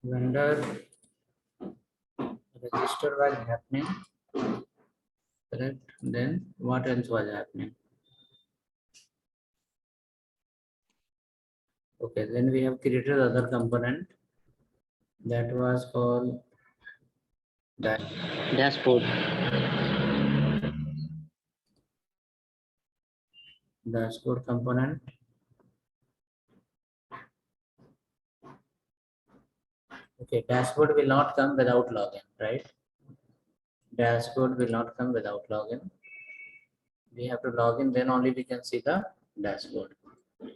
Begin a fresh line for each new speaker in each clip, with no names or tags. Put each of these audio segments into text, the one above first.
vendor register was happening, correct? Then what else was happening? Okay, then we have created other component that was called
dashboard.
Dashboard component. Okay, dashboard will not come without login, right? Dashboard will not come without login. We have to log in, then only we can see the dashboard. Okay.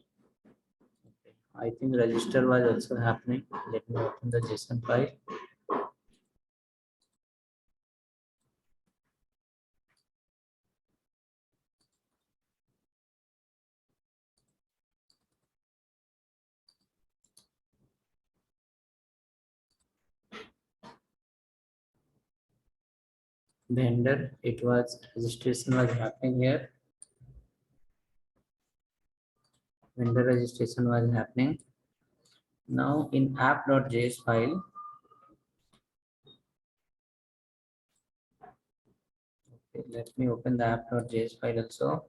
I think register was also happening. Let me open the JSON file. Vendor, it was registration was happening here. Vendor registration was happening. Now in app.js file, okay, let me open the app.js file also.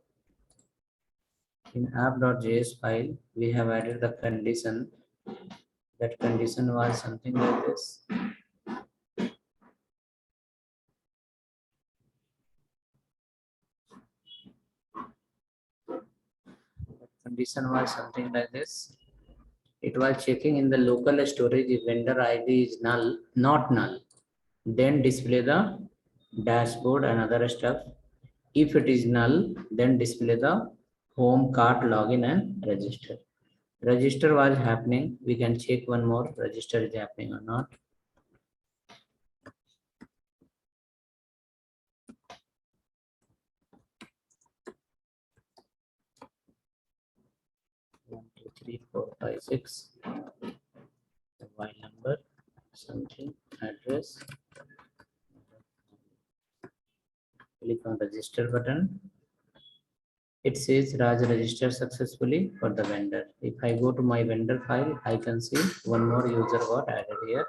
In app.js file, we have added the condition. That condition was something like this. That condition was something like this. It was checking in the local storage if vendor ID is null, not null. Then display the dashboard and other stuff. If it is null, then display the home, cart, login and register. Register was happening. We can check one more register is happening or not. One, two, three, four, five, six. The file number, something, address. Click on register button. It says Raj registered successfully for the vendor. If I go to my vendor file, I can see one more user got added here.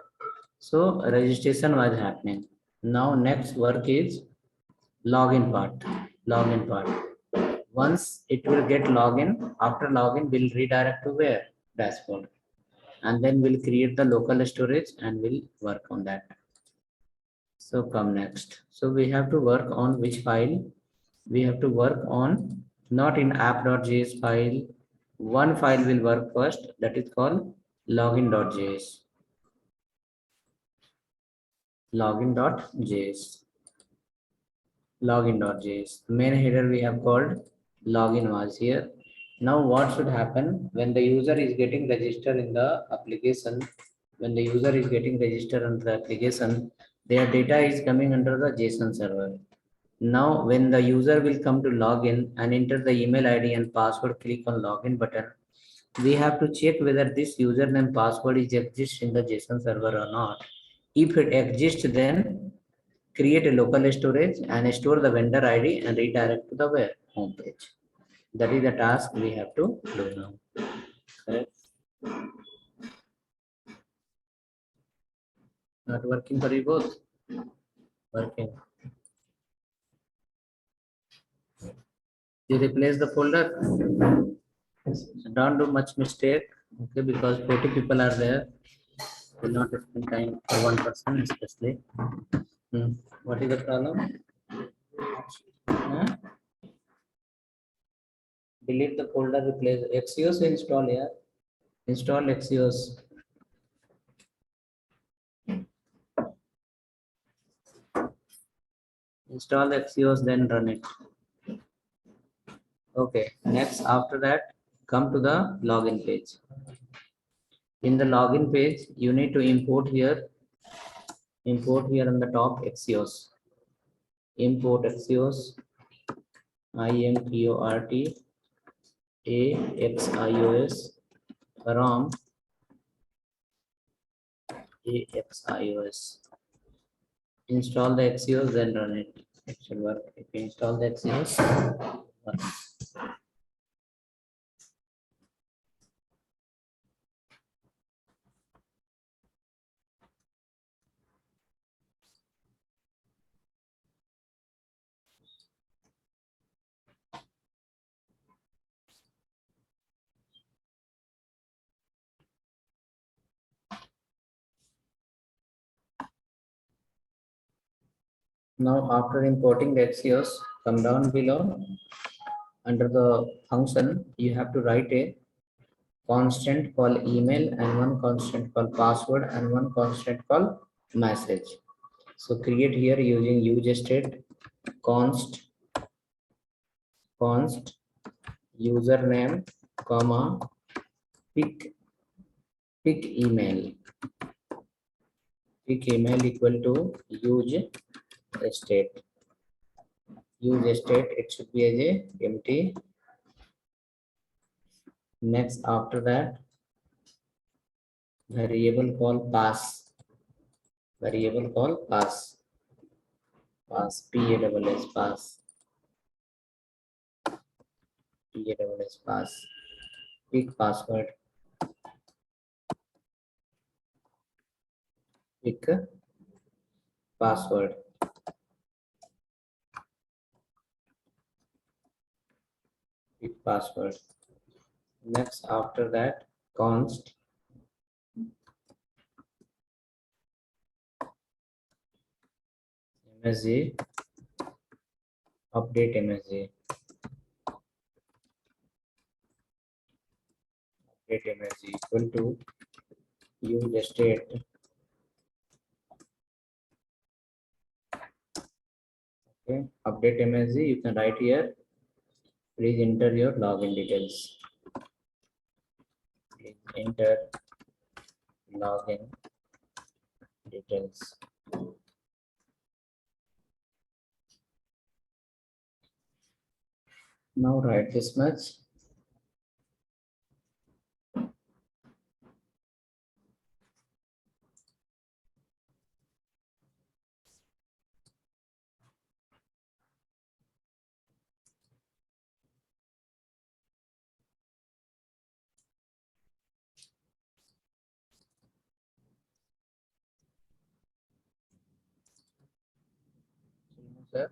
So registration was happening. Now next work is login part. Login part. Once it will get login, after login, we'll redirect to where? Dashboard. And then we'll create the local storage and we'll work on that. So come next. So we have to work on which file? We have to work on not in app.js file. One file will work first, that is called login.js. Login.js. Login.js. Main header we have called login was here. Now what should happen when the user is getting registered in the application? When the user is getting registered on the application, their data is coming under the JSON server. Now, when the user will come to login and enter the email ID and password, click on login button. We have to check whether this username password is exists in the JSON server or not. If it exists, then create a local storage and store the vendor ID and redirect to the web home page. That is the task we have to do now. Correct? Not working for you both? Working. You replace the folder. So don't do much mistake, okay, because 40 people are there. Will not spend time for one person, especially. What is the problem? Huh? Delete the folder, replace Axios install here. Install Axios. Install Axios, then run it. Okay, next after that, come to the login page. In the login page, you need to import here on the top Axios. Import Axios, import Axios from Axios. Install the Axios, then run it. It should work. If you install the Axios, work. Now after importing the Axios, come down below. Under the function, you have to write a constant called email and one constant called password and one constant called message. So create here using use state const username comma pick email equal to state use state. It should be as a empty. Next after that, variable call pass pass pass pick password pick password. Pick password. Next after that, const msg update msg equal to use state. Okay, update msg, you can write here, please enter your login details. Please enter login details. Now write this much. Sir?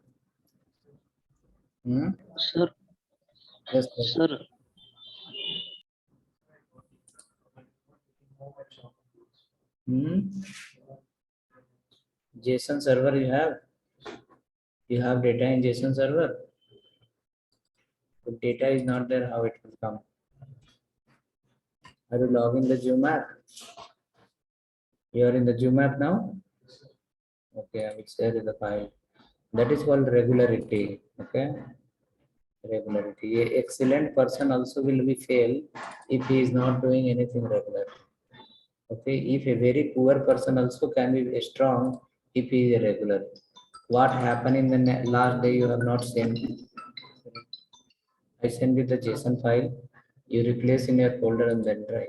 Sir,
Yes, sir.
sir,
JSON server you have? You have data in JSON server? If data is not there, how it will come? Are you logged in the Zoom app? You are in the Zoom app now? Okay, I will share the file. That is called regularity. Okay, regularity. A excellent person also will be fail if he is not doing anything regular. Okay, if a very poor person also can be strong if he is irregular. What happened in the last day you have not seen. I send you the JSON file. You replace in your folder and then try.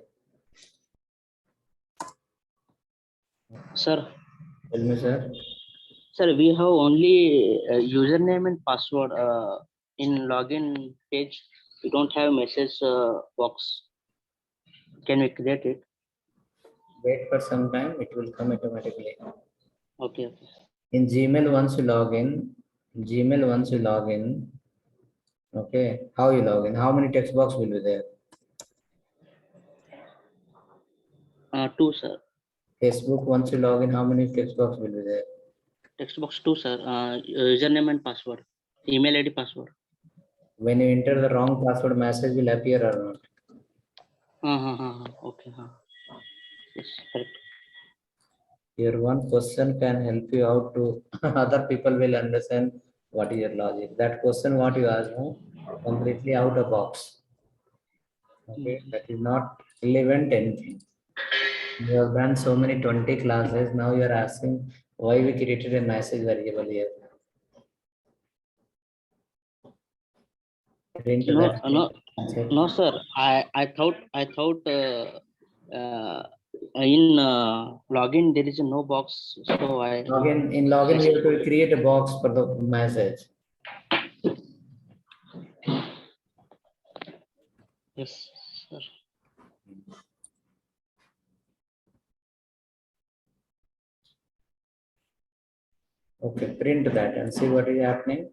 sir,
Tell me, sir.
sir, we have only username and password in login page. We don't have message box. Can we create it?
Wait for some time. It will come automatically.
Okay, okay.
In Gmail, once you log in, okay, how you log in? How many text box will be there?
Two, sir.
Facebook, once you log in, how many text box will be there?
Text box two, sir. Username and password. Email ID password.
When you enter the wrong password, message will appear or not?
Okay. Yes, correct.
Your one question can help you out to other people will understand what is your logic. That question what you ask now, completely out of box. Okay, that is not relevant anything. You have done so many 20 classes. Now you are asking why we created a message variable here. Print
No,
that
no,
answer.
no, sir. I thought uh, in login there is no box, so I
In login, we
just
have to create a box for the message.
yes, sir.
Okay, print that and see what is happening.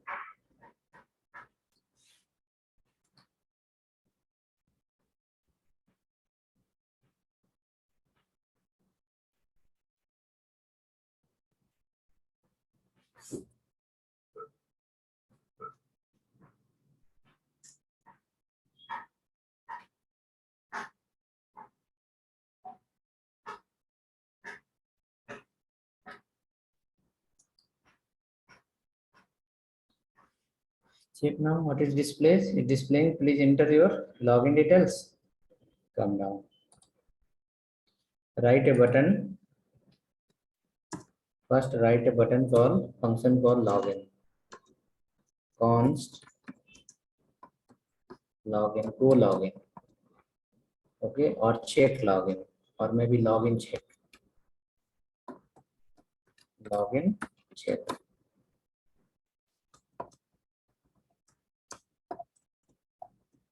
Check now what it displays. It displaying, please enter your login details. Come down. Write a button. First write a button called function called login. Const login, go login. Okay, or check login, or maybe login check. Login check.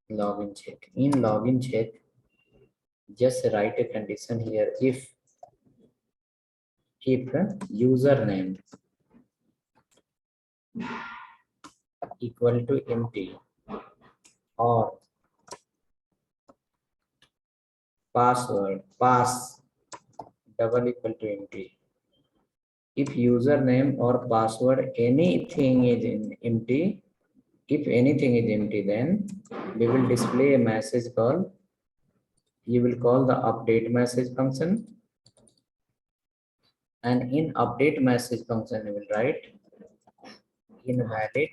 Login check. In login check, just write a condition here. If username equal to empty or password pass double equal to empty. If username or password anything is empty, if anything is empty, then we will display a message called, you will call the update message function, and in update message function you will write invalid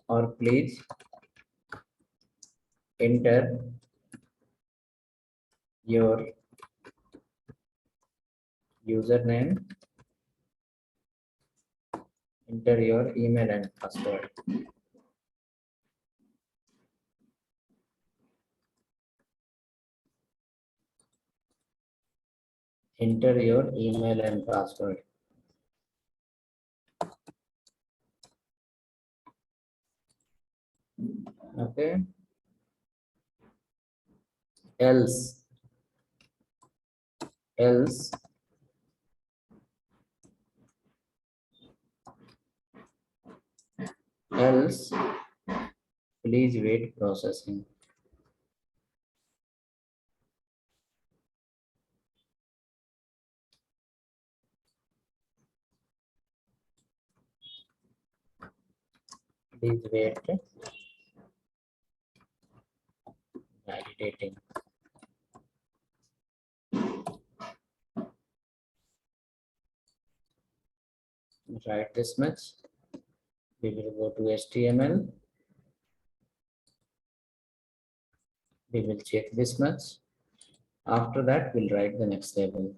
or please enter your username, enter your email and password. Enter your email and password. Okay. Else please wait processing. Please wait validating. Write this much. We will go to HTML. We will check this much. After that, we'll write the next table.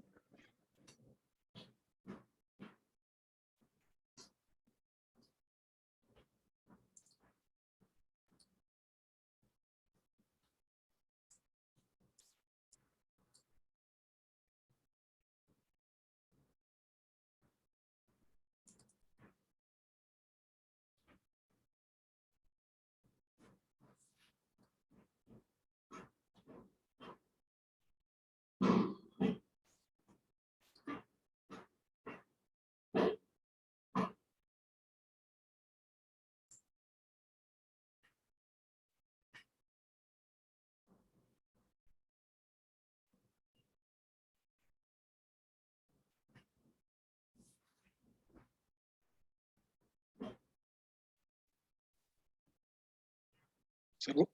So,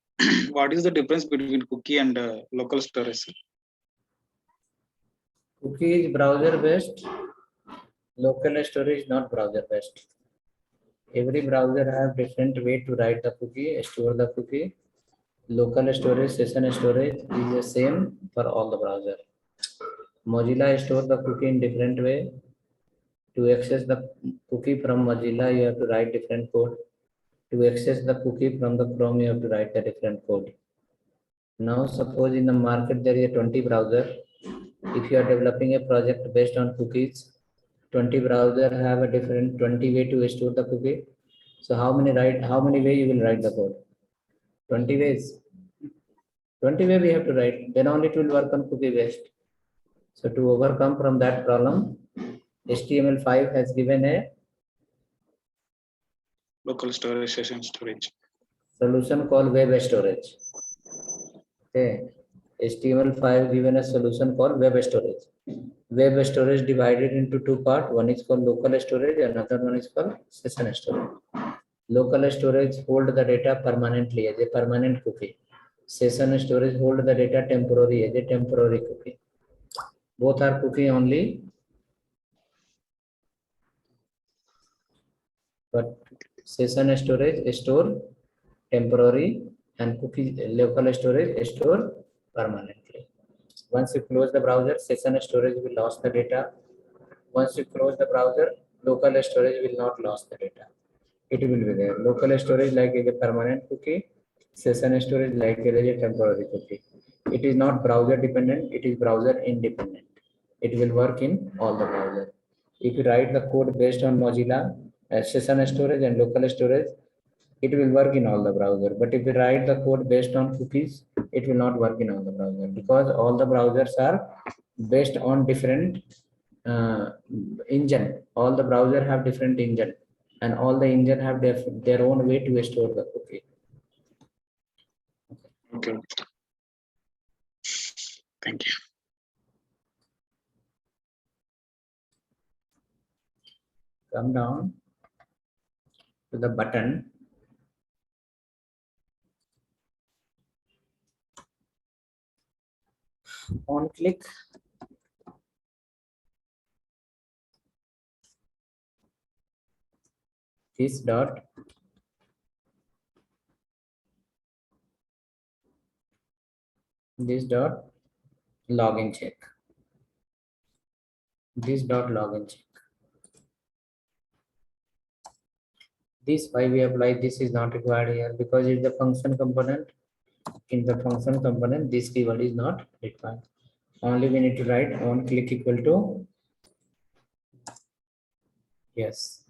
what is the difference between cookie and local storage?
Cookie is browser based. Local storage is not browser based. Every browser has different way to write the cookie, store the cookie. Local storage, session storage is the same for all the browser. Mozilla store the cookie in different way. To access the cookie from Mozilla, you have to write different code. To access the cookie from the Chrome, you have to write a different code. Now, suppose in the market there is a 20 browser. If you are developing a project based on cookies, 20 browser have a different 20 way to store the cookie. So how many way you will write the code? 20 ways. 20 way we have to write. Then only it will work on cookie based. So to overcome from that problem, HTML5 has given a
Local storage, session storage.
solution called web storage. Okay. HTML5 given a solution called web storage. Web storage divided into two parts. One is called local storage, another one is called session storage. Local storage hold the data permanently as a permanent cookie. Session storage hold the data temporary as a temporary cookie. Both are cookie only, but Session storage store temporary, and cookie local storage store permanently. Once you close the browser, session storage will lose the data. Once you close the browser, local storage will not lose the data. It will be there. Local storage like a permanent cookie, session storage like a temporary cookie. It is not browser dependent, it is browser independent. It will work in all the browser. If you write the code based on Mozilla session storage and local storage, it will work in all the browser. But if you write the code based on cookies, it will not work in all the browser, because all the browsers are based on different uh, engine. All the browser have different engine, and all the engine have their own way to store the cookie.
Okay. Thank you.
Come down to the button. On click, this dot, this dot login check, this dot login check. This why we apply this is not required here, because it's the function component. In the function component, this keyword is not required. Only we need to write on click equal to yes.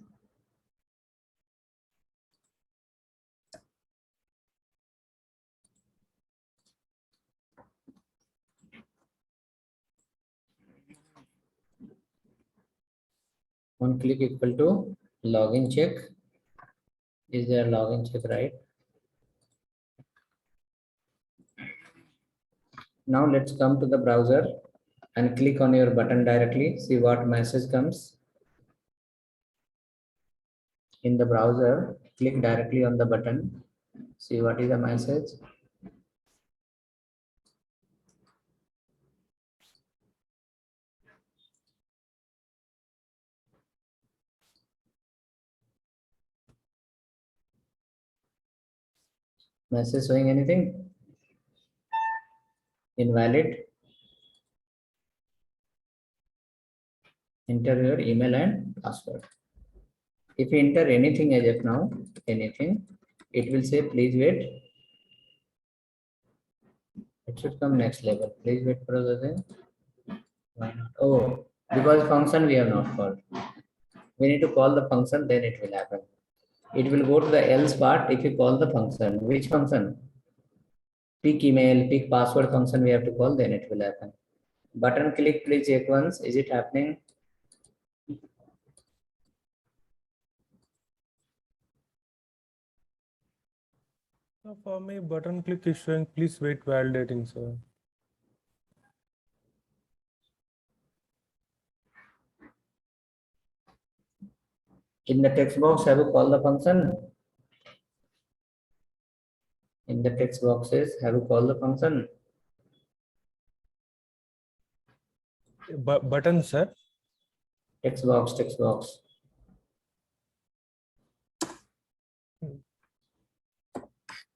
On click equal to login check. Is there login check, right? Now let's come to the browser and click on your button directly. See what message comes. In the browser, click directly on the button. See what is the message. Message showing anything? Invalid. Enter your email and password. If you enter anything as of now, anything, it will say please wait. It should come next level. Please wait for the thing. Why not? Oh, because function we have not called. We need to call the function, then it will happen. It will go to the else part if you call the function. Which function? Pick email, pick password function we have to call, then it will happen. Button click, please check once. Is it happening?
So for me, button click is showing, please wait validating, sir.
In the text box, have you called the function? In the text boxes, have you called the function?
Button, sir.
Text box, text box.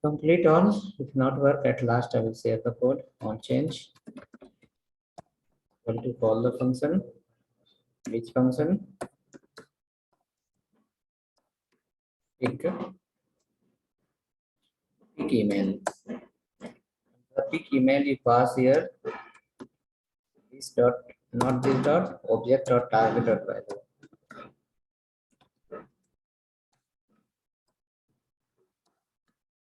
Complete all. If not work, at last I will save the code on change. Going to call the function. Which function? Pick email. The pick email you pass here. This dot, not this dot, object dot target dot value.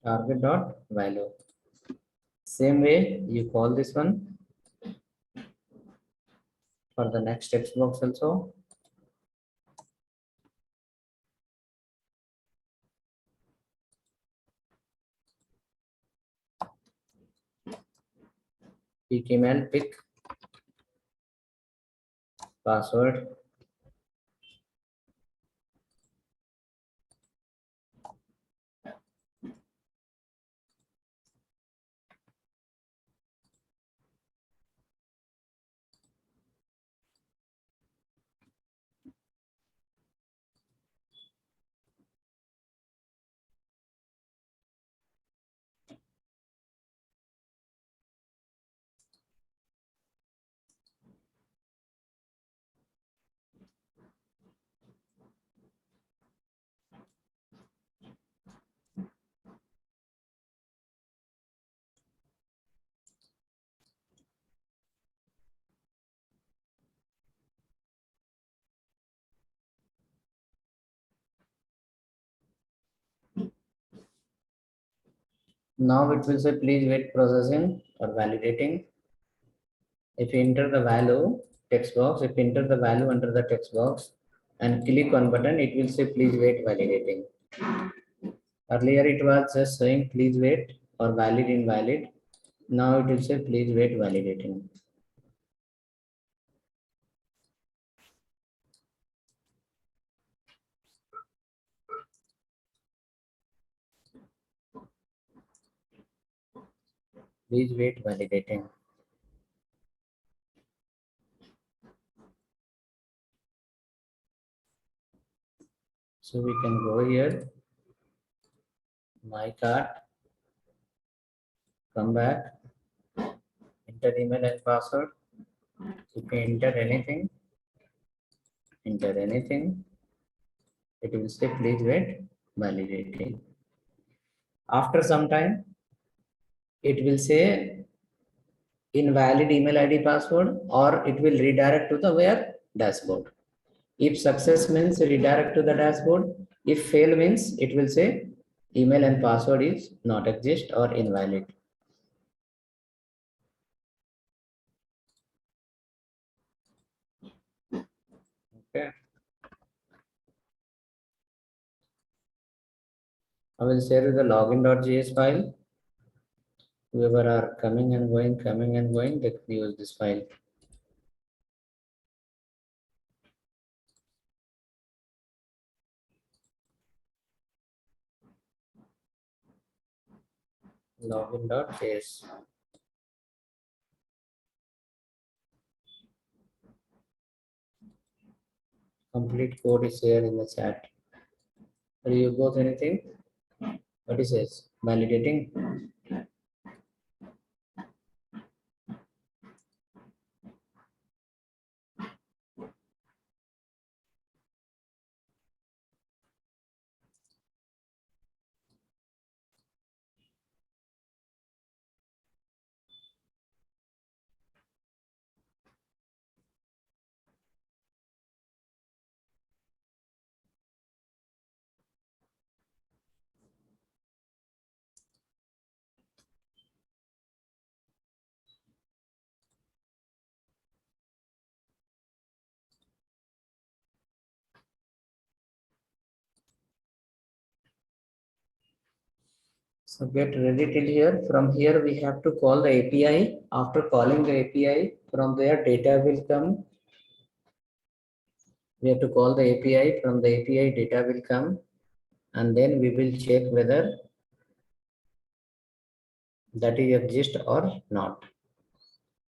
Target dot value. Same way you call this one for the next text box also. Pick email, pick password. Now it will say please wait processing or validating. If you enter the value text box, if you enter the value under the text box and click on button, it will say please wait validating. Earlier it was just saying please wait or valid invalid. Now it will say please wait validating. Please wait validating. So we can go here, my cart, come back, enter email and password. If you enter anything, it will say please wait validating. After some time, it will say invalid email ID password, or it will redirect to the where dashboard. If success means redirect to the dashboard. If fail means it will say email and password is not exist or invalid. Okay. I will share you the login.js file. Whoever are coming and going, they can use this file. Login.js. Complete code is here in the chat. Do you got anything? What is this? Validating. So get ready till here. From here, we have to call the API. After calling the API, from there data will come. We have to call the API. From the API, data will come. And then we will check whether that is exist or not.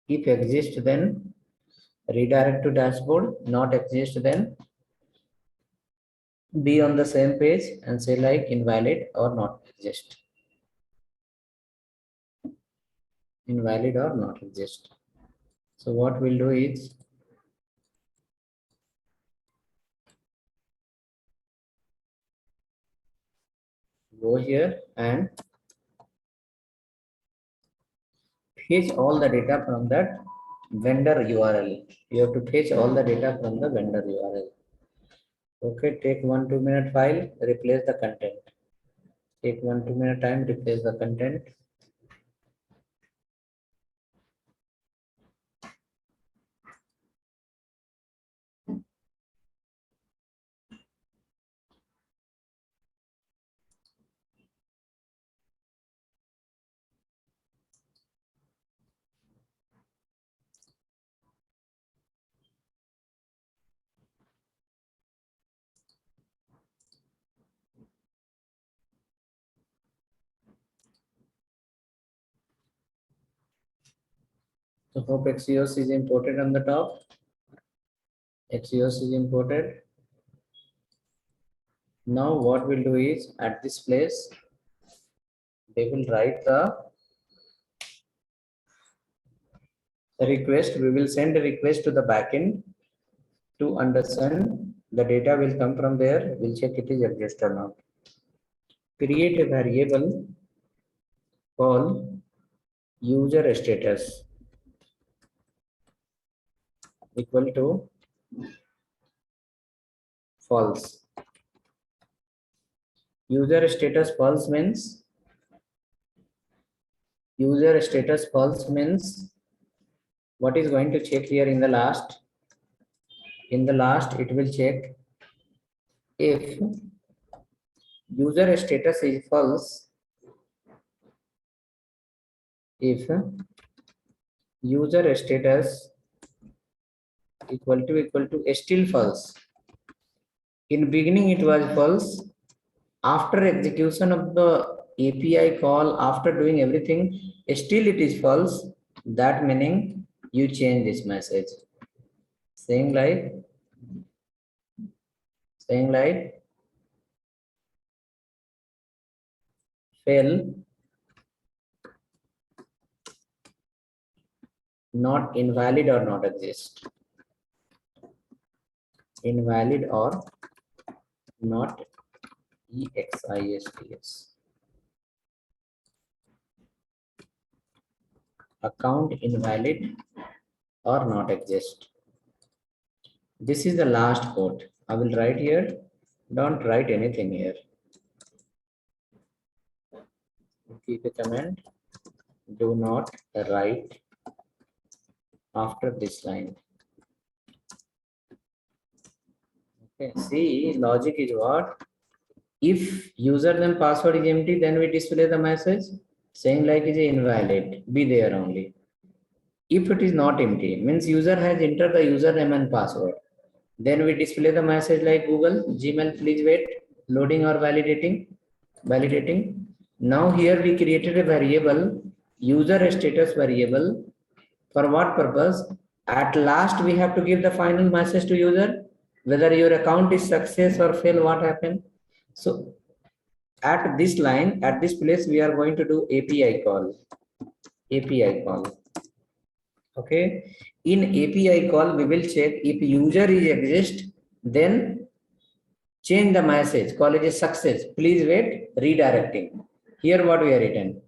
If exist, then redirect to dashboard. Not exist, then be on the same page and say like invalid or not exist. Invalid or not exist. So what we'll do is go here and fetch all the data from that vendor URL. You have to fetch all the data from the vendor URL. Okay, take 1-2 minute file, replace the content. Take 1-2 minute time, replace the content. So hope XEOS is imported on the top. XEOS is imported. Now what we'll do is at this place, they will write the request. We will send a request to the backend to understand the data will come from there. We'll check it is exist or not. Create a variable called user status equal to false. User status false means User status false means what is going to check here in the last? In the last, it will check if user status is false. If user status equal to still false. In beginning it was false. After execution of the API call, after doing everything, still it is false. That meaning you change this message. Saying like fail, not invalid or not exist. Invalid or not EXISTS. Account invalid or not exist. This is the last code. I will write here. Don't write anything here. Keep a comment. Do not write after this line. Okay. See, logic is what? If username password is empty, then we display the message saying like is invalid. Be there only. If it is not empty, means user has entered the username and password. Then we display the message like Google, Gmail, please wait, loading or validating. Now here we created a variable, user status variable. For what purpose? At last we have to give the final message to user, whether your account is success or fail, what happened. So at this line, at this place, we are going to do API call. Okay. In API call, we will check if user is exist, then change the message. Call it a success. Please wait, redirecting. Here what we are written.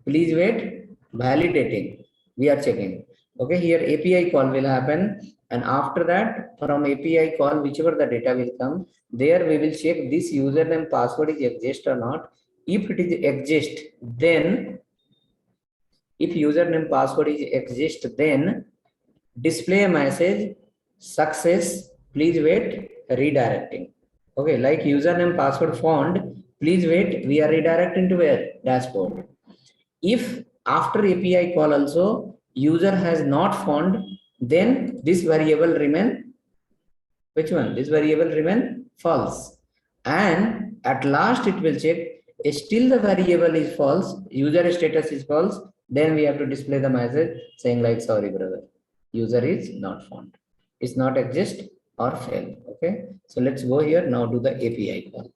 Please wait, validating. We are checking. Okay, here API call will happen. And after that, from API call, whichever the data will come, there we will check this username password is exist or not. If it is exist, then if username password is exist, then display a message success, please wait, redirecting. Okay, like username password found, please wait, we are redirecting to where? Dashboard. If after API call also user has not found, then this variable remain, which one? This variable remain false. And at last it will check, still the variable is false, user status is false, then we have to display the message saying like, sorry brother, user is not found. It's not exist or fail. Okay. So let's go here now, do the API call.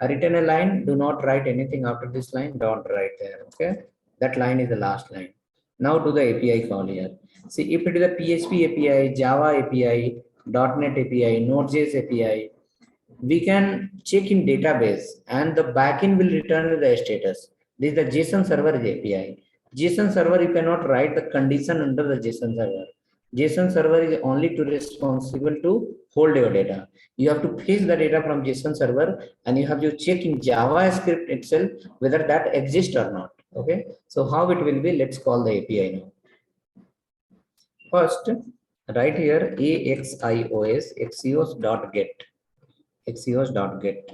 I written a line, do not write anything after this line, don't write there. Okay. That line is the last line. Now do the API call here. See, if it is a PHP API, Java API, .NET API, Node.js API, we can check in database and the backend will return the status. This is the JSON server API. JSON server, you cannot write the condition under the JSON server. JSON server is only to responsible to hold your data. You have to fetch the data from JSON server and you have to check in JavaScript itself whether that exists or not. Okay. So how it will be? Let's call the API now. First, write here axios.get.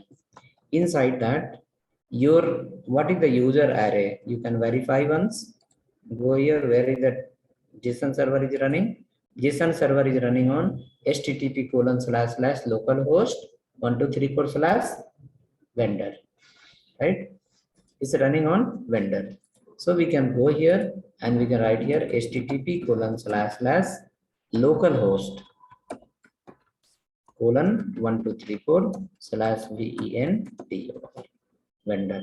Inside that, what is the user array? You can verify once. Go here, where is that JSON server is running? JSON server is running on http://localhost 1234/ right? It's running on vendor. So we can go here and we can write here http://localhost :1234/vendor vendor.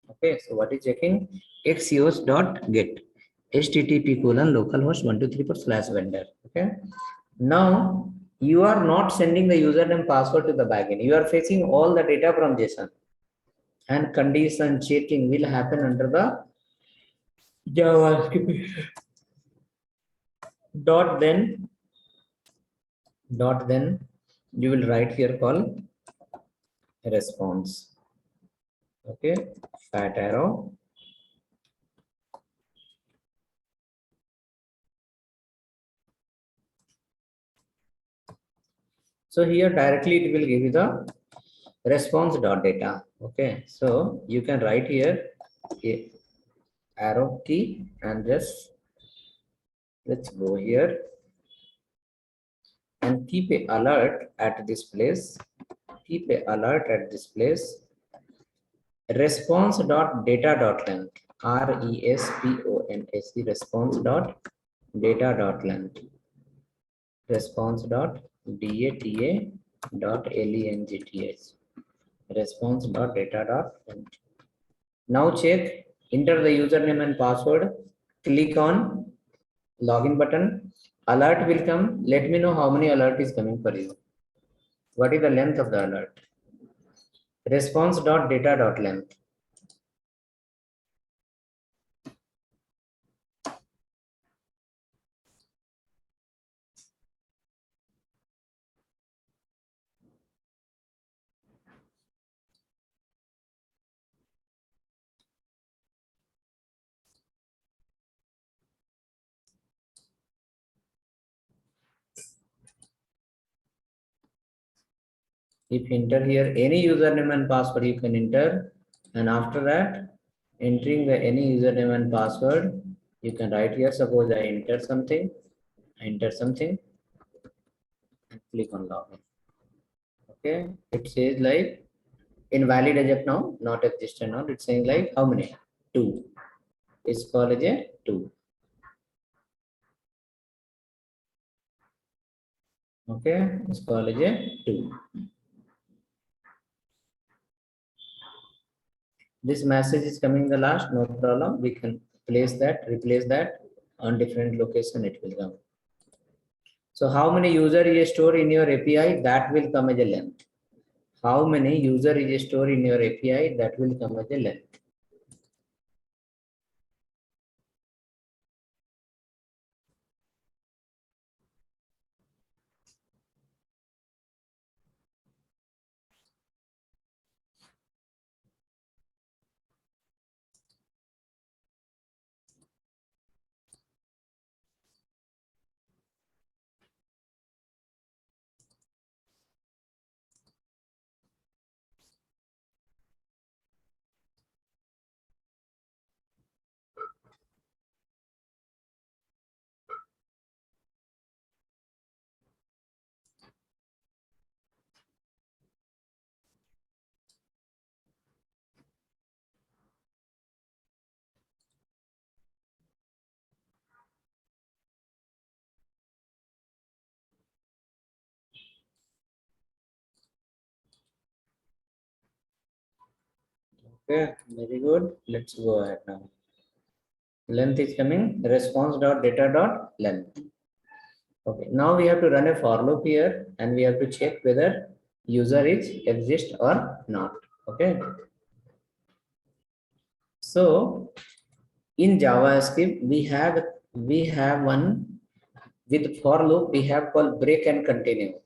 Okay, so what is checking? axios.get http://localhost 1234/vendor. Okay. Now you are not sending the username password to the backend. You are fetching all the data from JSON, and condition checking will happen under the JavaScript. Then you will write here call response. Okay, fat arrow. So here directly it will give you the response.data. Okay, so you can write here a arrow key and just let's go here and keep a alert at this place. Keep a alert at this place. Response.data.length. RESPONSE response.data.length. Response.data.length. Response.data.length. Now check, enter the username and password, click on login button, alert will come. Let me know how many alert is coming for you. What is the length of the alert? Response.data.length. If you enter here any username and password, you can enter, and after that, entering the any username and password, you can write here. Suppose I enter something, and click on login. Okay, it says like invalid as of now, not existent now. It's saying like how many? 2. It's called as a 2. Okay, it's called as a 2. This message is coming in the last, no problem. We can replace that on different location. It will come. So how many user is stored in your API? That will come as a length. How many user is stored in your API? That will come as a length. Okay, very good. Let's go ahead now. Length is coming. Response.data.length. Okay, now we have to run a for loop here, and we have to check whether user is exist or not. Okay. So in JavaScript, we have one with for loop. We have called break and continue.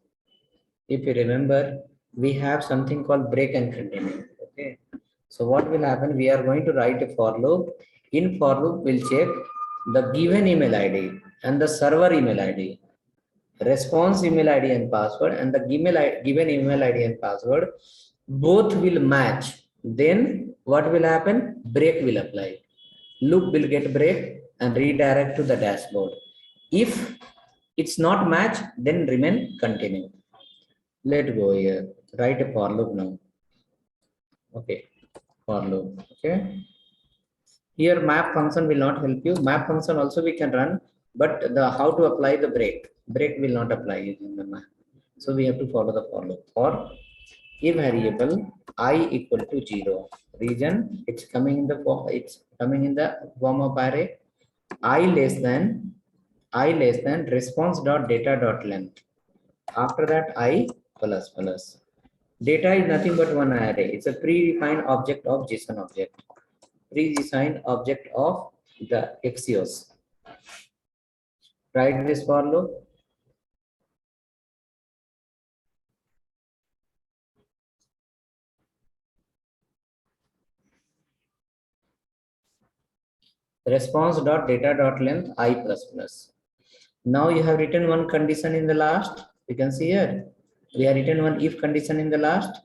If you remember, we have something called break and continue. Okay. So what will happen? We are going to write a for loop. In for loop, we'll check the given email ID and the server email ID, response email ID and password, and the given email ID and password both will match. Then what will happen? Break will apply. Loop will get break and redirect to the dashboard. If it's not match, then remain continue. Let's go here. Write a for loop now. Okay, for loop. Okay. Here map function will not help you. Map function also we can run, but the how to apply the break. Break will not apply using the map. So we have to follow the for loop. For a variable I equal to 0, region it's coming in the form of array. I less than response dot data dot length. After that I plus. Data is nothing but one array. It's a predefined object of JSON object. Predefined object of the Axios. Write this for loop. response.data.length I plus plus. Now you have written one condition in the last. You can see here. We have written one if condition in the last.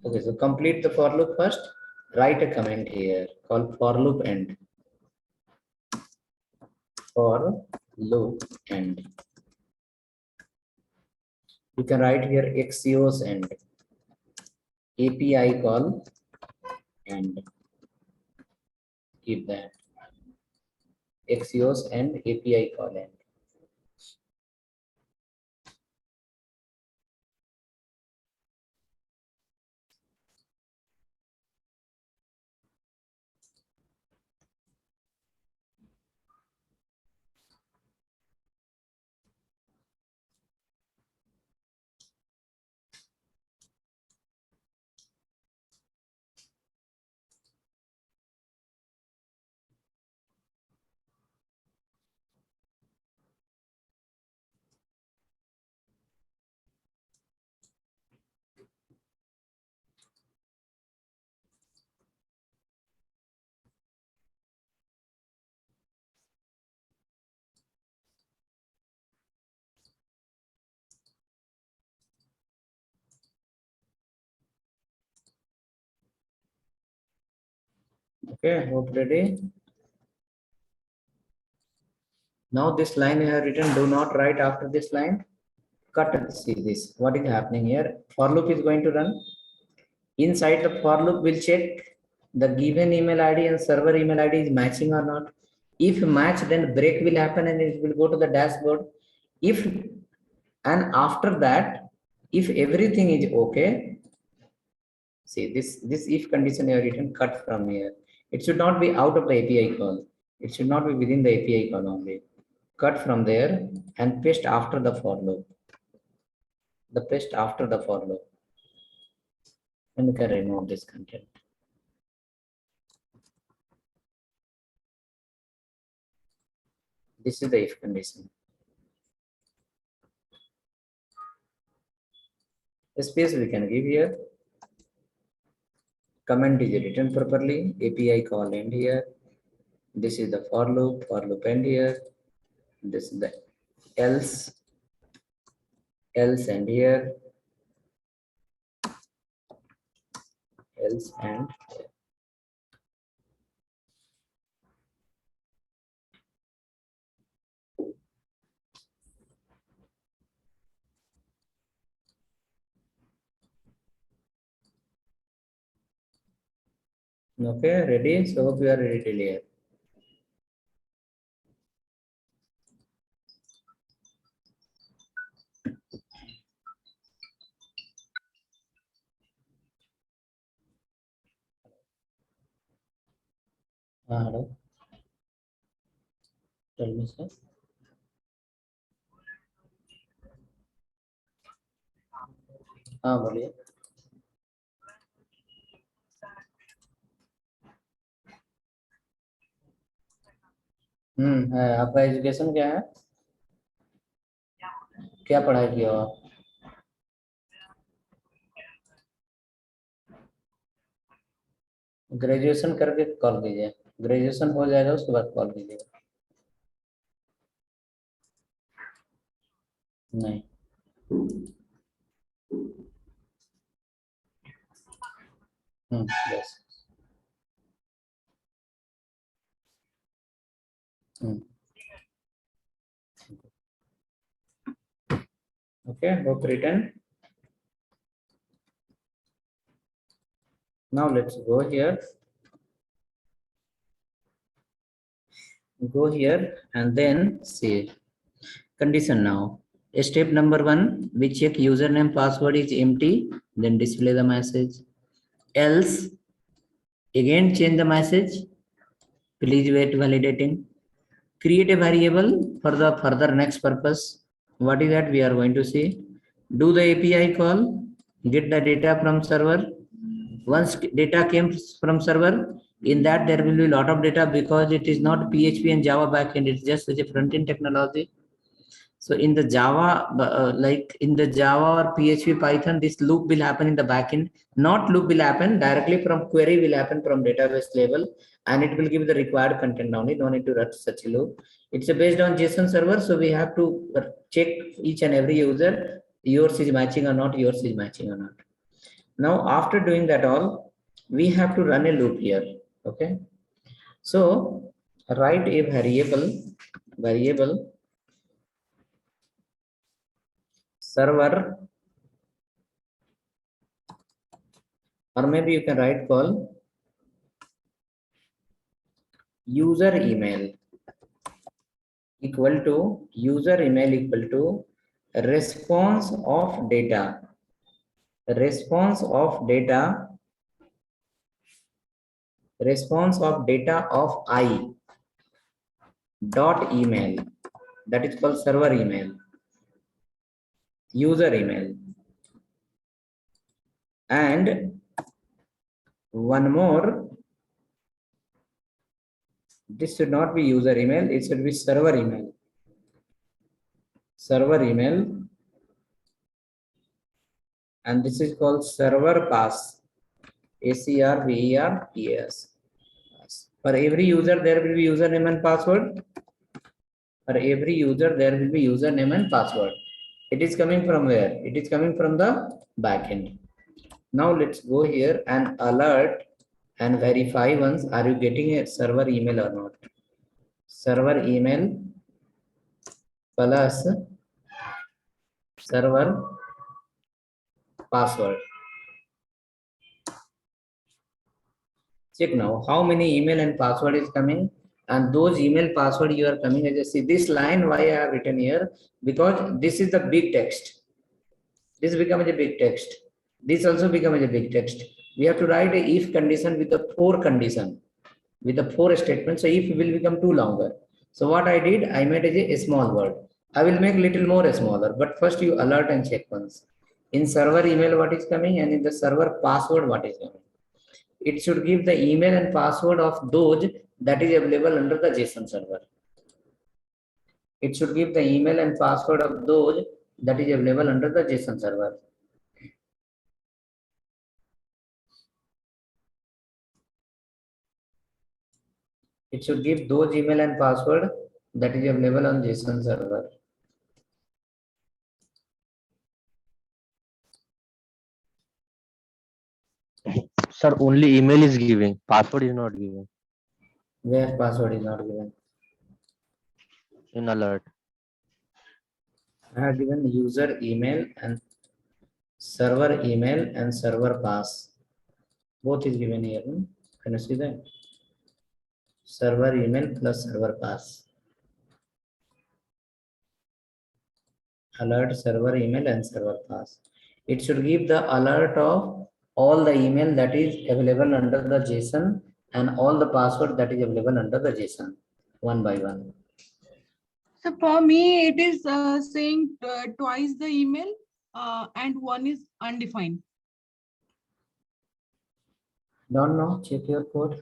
Okay, so complete the for loop first. Write a comment here called for loop end. For loop end. You can write here Axios end. API call and keep that. Axios and API call end. Okay, hope ready. Now this line I have written, do not write after this line. Cut, see this, what is happening here? For loop is going to run. Inside the for loop will check the given email ID and server email ID is matching or not. If match, then break will happen and it will go to the dashboard. If, and after that, if everything is okay, see this if condition I have written, cut from here. It should not be out of the API call. It should not be within the API call only. Cut from there and paste after the for loop. The paste after the for loop. And we can remove this content. This is the if condition. Space we can give here. Comment is written properly. API call end here. This is the for loop end here. This is the else end here. Else and here. Okay, ready? So hope you are ready till here. Hello. Tell me, sir. हाँ बोलिए. है. आपका education क्या है? क्या पढ़ाई किया हो आप? ग्रेजुएशन करके कॉल कीजिए. ग्रेजुएशन हो जाएगा उसके बाद कॉल कीजिएगा. नहीं. Yes. Okay, hope written. Now let's go here. Go here and then see condition now. Step number 1, we check username password is empty, then display the message. Else, again change the message. Please wait validating. Create a variable for the further next purpose. What is that we are going to see? Do the API call, get the data from server. Once data came from server, in that there will be a lot of data because it is not PHP and Java backend, it's just such a front-end technology. So in the Java, like in the Java or PHP Python, this loop will happen in the backend. Not loop will happen directly from query will happen from database level, and it will give the required content only. No need to run such a loop. It's based on JSON server, so we have to check each and every user. Yours is matching or not. Yours is matching or not. Now after doing that all, we have to run a loop here. Okay. So write a variable server, or maybe you can write call user email equal to response of data of I dot email, that is called server email, user email. And one more, this should not be user email, it should be server email. And this is called server pass, ACRVERPAS. For every user there will be username and password. It is coming from where? It is coming from the backend. Now let's go here and alert and verify once, are you getting a server email or not? Server email plus server password. Check now how many email and password is coming, and those email password you are coming as a see this line why I have written here, because this is the big text. This becomes a big text. This also becomes a big text. We have to write a if condition with the for condition, with the for statement. So if will become too longer. So what I did, I made a small word. I will make little more smaller, but first you alert and check once. In server email what is coming, and in the server password what is coming. It should give the email and password of those that is available under the JSON server. It should give the email and password of those that is available under the JSON server. It should give those email and password that is available on JSON server.
Sir, only email is giving, password is not giving
Where password is not given.
in alert.
I have given user email and server pass. Both is given here. Can you see that? Server email plus server pass. Alert server email and server pass. It should give the alert of all the email that is available under the JSON and all the password that is available under the JSON, one by one.
So for me, it is saying twice the email and one is undefined.
Don't know, check your code.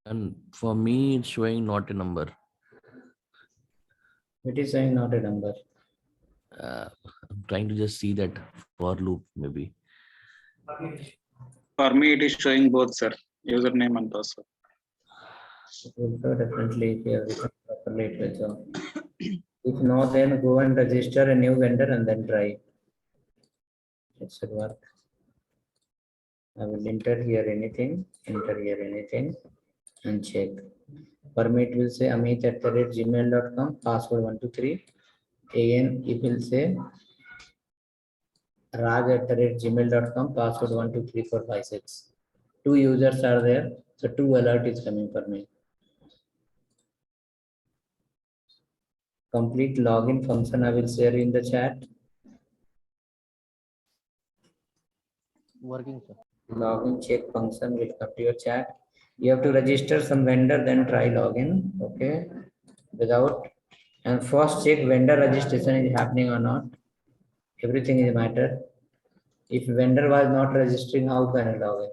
And for me, it's showing not a number.
It is saying not a number.
I'm trying to just see that for loop, maybe.
For me, it is showing both, sir. Username and password.
It will show definitely if you have written properly, it will show. If not, then go and register a new vendor and then try. It should work. I will enter here anything, and check. For me, it will say amit@gmail.com, password 123. Again, it will say raj@gmail.com, password 123456. Two users are there, so two alert is coming for me. Complete login function I will share in the chat.
Working, sir.
Login check function will come to your chat. You have to register some vendor, then try login. Okay, without, and first check vendor registration is happening or not. Everything is a matter. If vendor was not registering, how can I log in?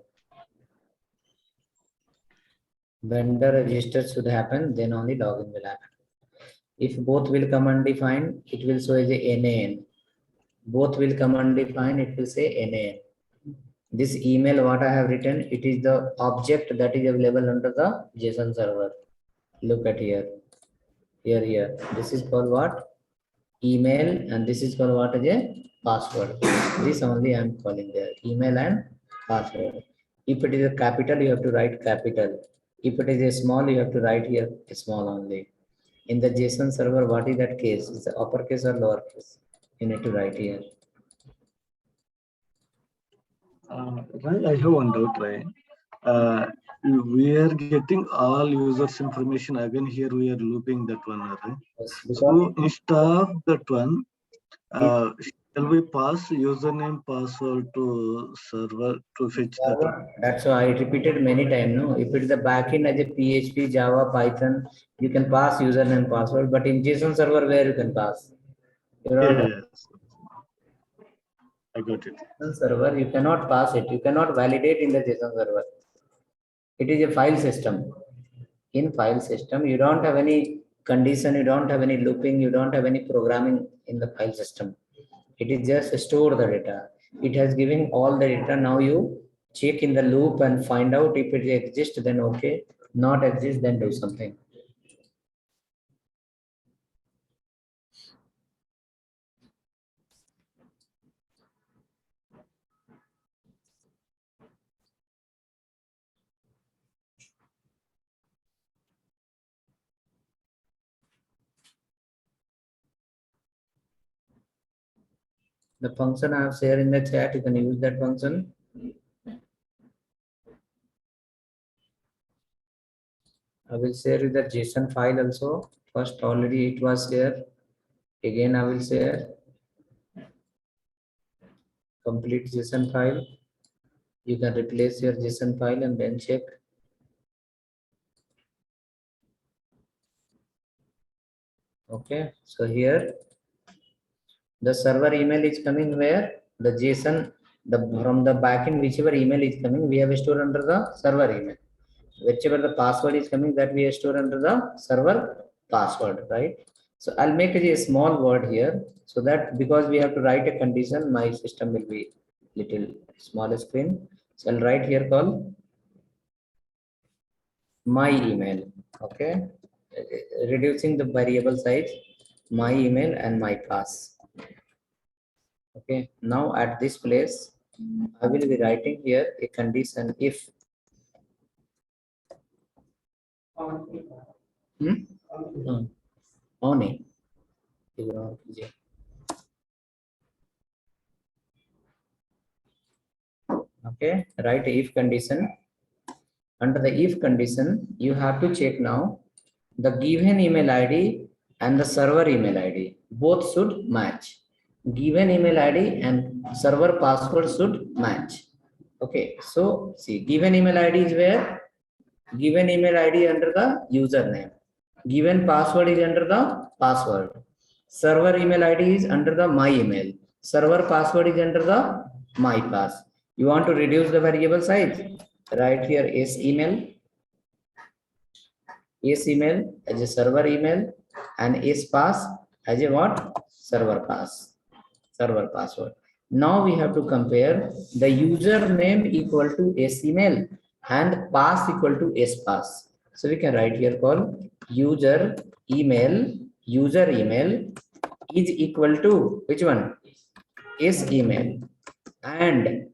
vendor register should happen, then only login will happen. If both will come undefined, it will show as a NAN. Both will come undefined, it will say NAN. This email what I have written, it is the object that is available under the JSON server. Look at here. Here. This is called what? Email, and this is called what is a password. This only I am calling there. Email and password. If it is a capital, you have to write capital. If it is a small, you have to write here small only. In the JSON server, what is that case? Is it uppercase or lowercase? You need to write here.
Right, I have one doubt, right? We are getting all users information again. Here we are looping that one, right?
Yes,
So instead of that one, shall we pass username password to server to fetch that one?
that's why I repeated many times. No, if it is the backend as a PHP, Java, Python, you can pass username password, but in JSON server, where you can pass?
Yes, I got it.
JSON server, you cannot pass it. You cannot validate in the JSON server. It is a file system. In file system, you don't have any condition, you don't have any looping, you don't have any programming in the file system. It is just store the data. It has given all the data. Now you check in the loop and find out if it exists, then okay. Not exist, then do something. The function I have shared in the chat, you can use that function. I will share with the JSON file also. First, already it was there. Again, I will share complete JSON file. You can replace your JSON file and then check. Okay, so here the server email is coming where the JSON, from the backend, whichever email is coming, we have stored under the server email. Whichever the password is coming, that we store under the server password, right? So I'll make a small word here, so that because we have to write a condition, my system will be little smaller screen. So I'll write here called my email. Okay, reducing the variable size, my email and my pass. Okay, now at this place, I will be writing here a condition if only. Okay, write if condition. Under the if condition, you have to check now the given email ID and the server email ID. Both should match. Given email ID and server password should match. Okay, so see, given email ID is where? Given email ID under the username. Given password is under the password. Server email ID is under the my email. Server password is under the my pass. You want to reduce the variable size? Write here is email as a server email and is pass as a what? Server password. Now we have to compare the username equal to s email and pass equal to s pass. So we can write here called user email is equal to which one? S email and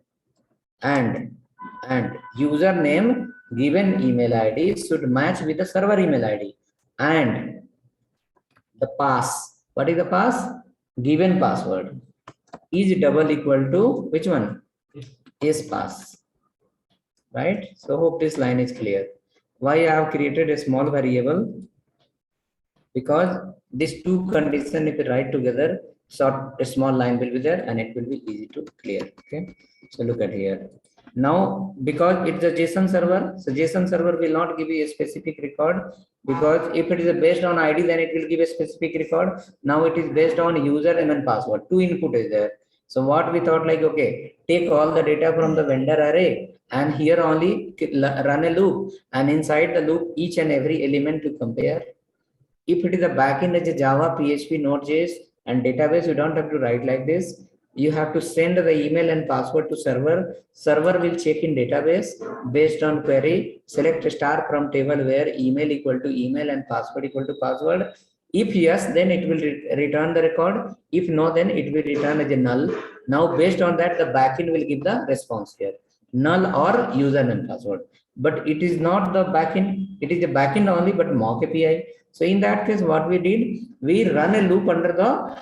username given email ID should match with the server email ID and the pass. What is the pass? Given password is double equal to which one? Is pass. Right? So hope this line is clear. Why I have created a small variable? Because these two conditions, if you write together, a small line will be there and it will be easy to clear. Okay. So look at here. Now, because it's a JSON server, so JSON server will not give you a specific record, because if it is based on ID, then it will give a specific record. Now it is based on username and password. Two input is there. So what we thought like, okay, take all the data from the vendor array and here only run a loop, and inside the loop each and every element to compare. If it is a backend as a Java, PHP, Node.js and database, you don't have to write like this. You have to send the email and password to server. Server will check in database based on query. Select star from table where email equal to email and password equal to password. If yes, then it will return the record. If no, then it will return as a null. Now, based on that, the backend will give the response here, null or username password. But it is not the backend. It is a backend only, but mock API. So in that case, what we did, we run a loop under the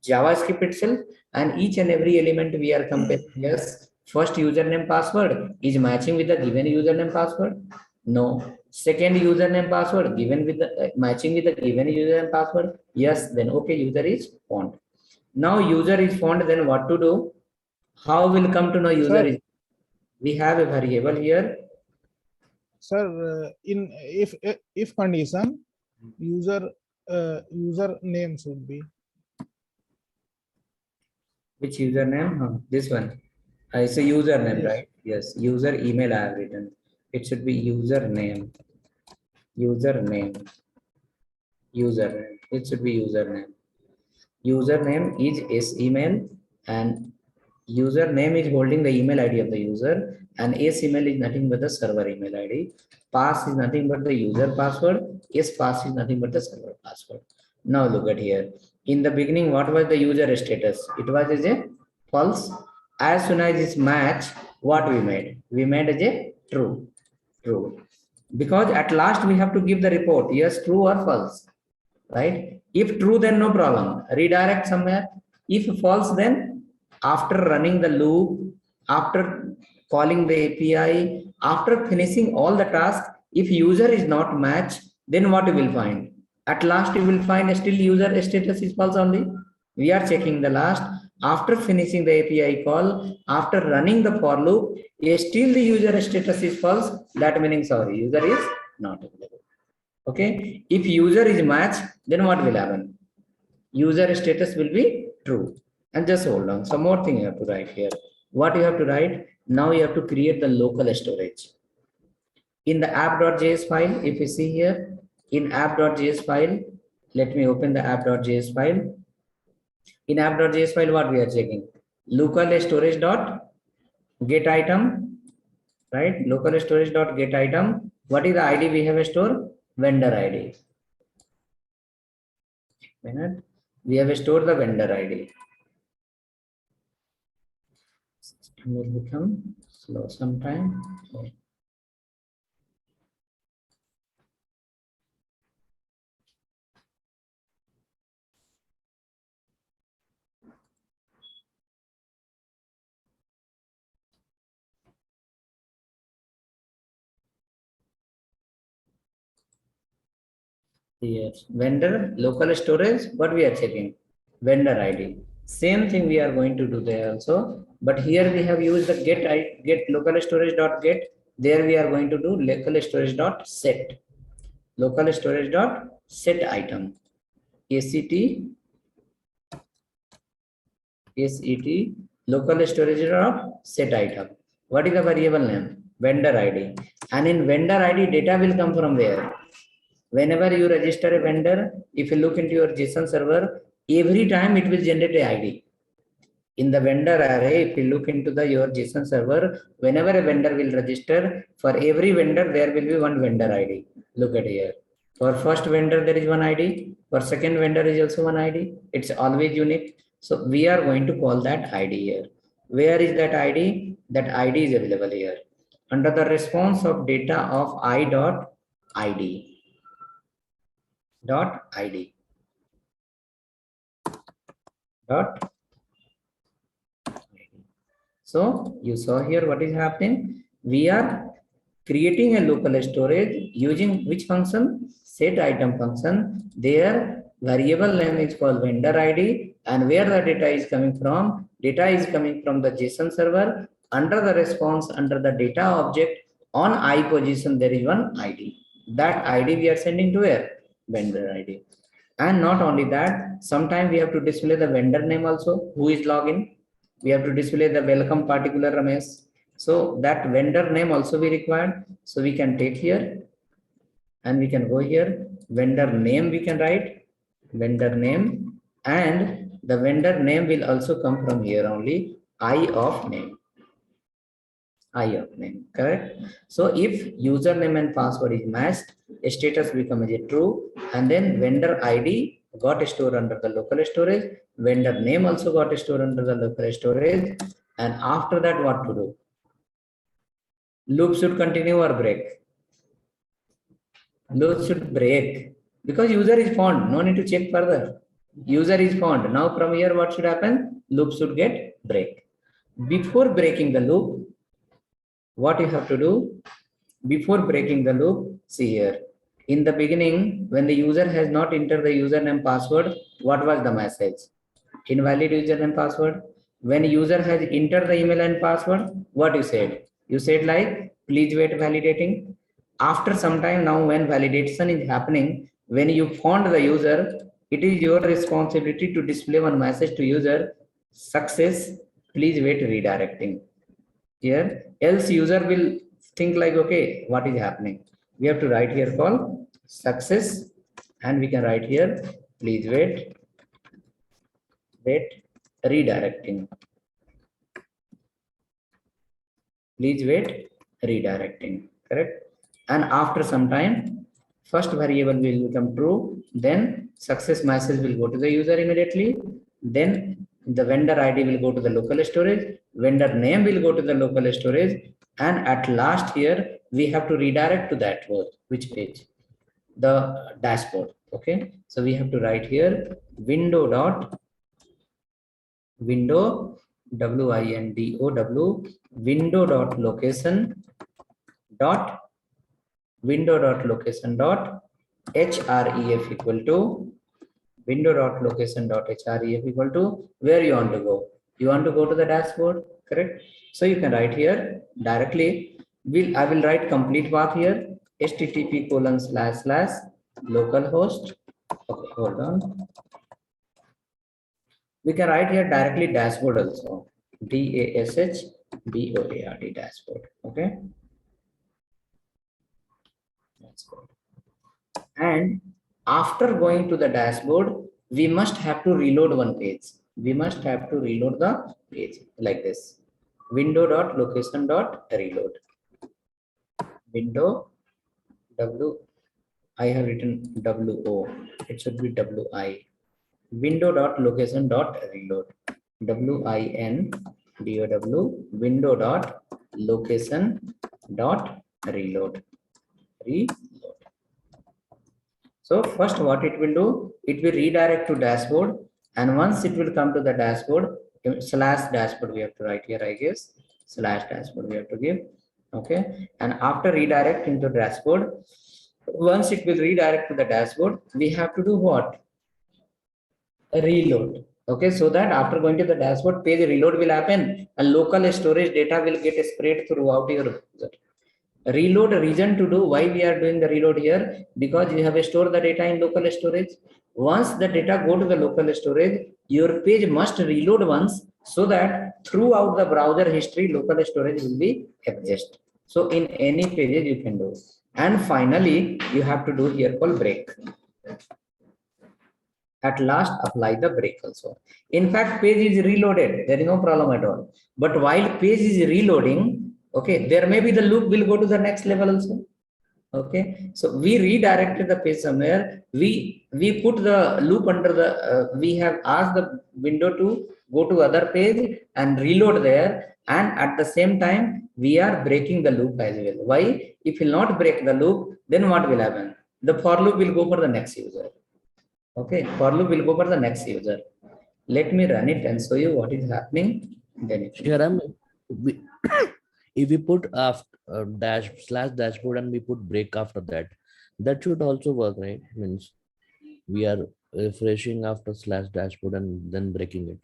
JavaScript itself, and each and every element we are comparing. Yes, first username password is matching with the given username password. No. Second username password given with the matching with the given username password. Yes, then okay, user is found. Now user is found. Then what to do? How will come to know user
Sir.
is? We have a variable here.
Sir, in if condition, user name should be.
Which username? This one. It's a username,
Yes.
right? Yes. User email I have written. It should be username. Username. Username. It should be username. Username is email, and username is holding the email ID of the user, and email is nothing but the server email ID. Pass is nothing but the user password. Pass is nothing but the server password. Now look at here. In the beginning, what was the user status? It was as a false. As soon as it's match, what we made? We made as a true. True. Because at last we have to give the report. Yes, true or false. Right? If true, then no problem. Redirect somewhere. If false, then after running the loop, after calling the API, after finishing all the tasks, if user is not matched, then what you will find? At last, you will find still user status is false only. We are checking the last. After finishing the API call, after running the for loop, still the user status is false. That meaning, sorry, user is not available. Okay. If user is matched, then what will happen? User status will be true. And just hold on. Some more thing you have to write here. What you have to write? Now you have to create the local storage. In the app.js file, if you see here, in app.js file, let me open the app.js file. In app.js file, what we are checking? Local storage dot get item, right? Local storage dot get item. What is the ID we have stored? Vendor ID. Minute. We have stored the vendor ID. System will become slow sometime. Yes, vendor local storage, what we are checking? Vendor ID. Same thing we are going to do there also, but here we have used the get local storage dot get. There we are going to do local storage dot set. Local storage dot set item. set local storage dot set item. What is the variable name? Vendor ID. And in vendor ID, data will come from where? Whenever you register a vendor, if you look into your JSON server, every time it will generate a ID. In the vendor array, if you look into your JSON server, whenever a vendor will register, for every vendor, there will be one vendor ID. Look at here. For first vendor, there is one ID. For second vendor is also one ID. It's always unique. So we are going to call that ID here. Where is that ID? That ID is available here. Under the response of data of I.id. .id dot. So you saw here what is happening. We are creating a local storage using which function? Set item function. Their variable name is called vendor ID, and where the data is coming from? Data is coming from the JSON server. Under the response, under the data object, on I position there is one ID. That ID we are sending to where? Vendor ID. And not only that, sometimes we have to display the vendor name also, who is login. We have to display the welcome particular Ramesh. So that vendor name also be required. So we can take here and we can go here. Vendor name we can write, vendor name, and the vendor name will also come from here only, I of name. I of name, correct? So if username and password is matched, status becomes a true, and then vendor ID got stored under the local storage, vendor name also got stored under the local storage, and after that what to do? Loop should continue or break? Loop should break because user is found, no need to check further. User is found. Now from here what should happen? Loop should get break. Before breaking the loop, what you have to do? Before breaking the loop, see here. In the beginning, when the user has not entered the username password, what was the message? Invalid username password. When user has entered the email and password, what you said? You said like, please wait validating. After some time now, when validation is happening, when you found the user, it is your responsibility to display one message to user, success, please wait redirecting. Here, else user will think like, okay, what is happening? We have to write here call success, and we can write here, please wait redirecting. Please wait redirecting, correct? And after some time, first variable will become true, then success message will go to the user immediately, then the vendor ID will go to the local storage, vendor name will go to the local storage, and at last here we have to redirect to that which page? The dashboard. Okay, so we have to write here window window dot location dot href equal to window.location.href equal to where you want to go. You want to go to the dashboard, correct? So you can write here directly. I will write complete path here. http://localhost. Okay, hold on. We can write here directly dashboard also. dashboard dashboard. Okay. That's good. And after going to the dashboard, we must have to reload one page. We must have to reload the page like this. Window.location.reload. Window I have written WO. It should be WI. Window.location.reload. WINDOW. Window.location.reload. Reload. So first what it will do, it will redirect to dashboard, and once it will come to the dashboard, /dashboard we have to write here, I guess, /dashboard we have to give, okay. And after redirect into dashboard, once it will redirect to the dashboard, we have to do what? A reload, okay, so that after going to the dashboard page, reload will happen and local storage data will get spread throughout your browser. Reload reason to do why we are doing the reload here, because you have stored the data in local storage. Once the data go to the local storage, your page must reload once, so that throughout the browser history local storage will be adjusted. So in any pages you can do. And finally you have to do here called break. At last apply the break also. In fact, page is reloaded, there is no problem at all. But while page is reloading, okay, there may be the loop will go to the next level also. Okay, so we redirected the page somewhere. We put the loop under the. We have asked the window to go to other page and reload there, and at the same time we are breaking the loop as well. Why? If we will not break the loop, then what will happen? The for loop will go for the next user. Okay, for loop will go for the next user. Let me run it and show you what is happening. Then
if we put after /dashboard and we put break after that, that should also work, right? Means we are refreshing after /dashboard and then breaking it.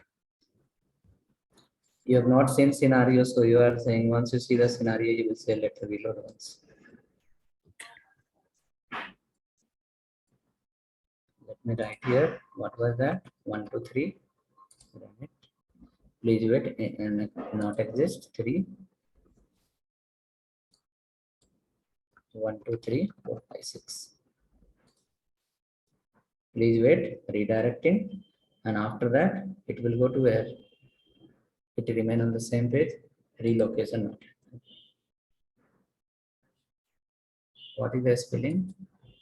You have not seen scenario, so you are saying once you see the scenario, you will say let me reload once. Let me write here. What was that? 1, 2, 3. Please wait, and not exist. 3, 1, 2, 3, 4, 5, 6. Please wait, redirecting, and after that it will go to where? It will remain on the same page, relocation not. What is the spelling?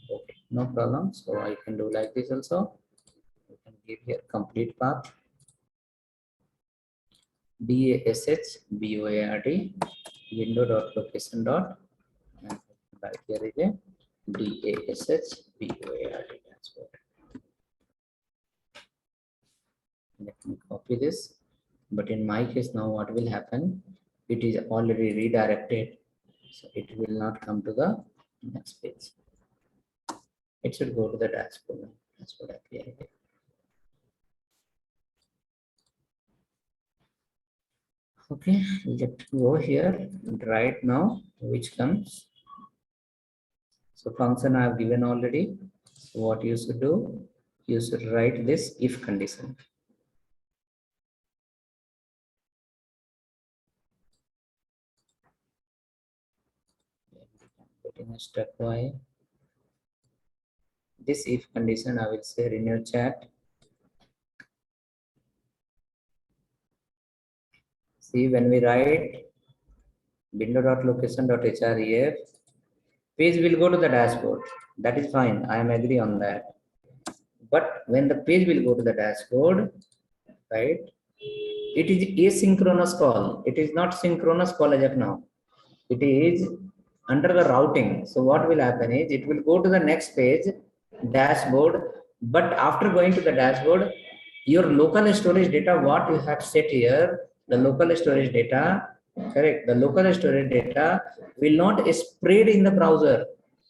Okay, no problem. So I can do like this also. You can give here complete path. DASH window dot location dot, and right here is a DASH transport. Let me copy this. But in my case now what will happen? It is already redirected, so it will not come to the next page. It should go to the dashboard. Dashboard API. Okay, let go here and right now which comes. So function I have given already. So what you should do? You should write this if condition. Getting a step by this if condition I will share in your chat. See, when we write window.location.href, page will go to the dashboard. That is fine. I am agree on that. But when the page will go to the dashboard, right? It is asynchronous call. It is not synchronous call as of now. It is under the routing. So what will happen is it will go to the next page, dashboard. But after going to the dashboard, your local storage data, what you have set here, the local storage data, correct? The local storage data will not spread in the browser.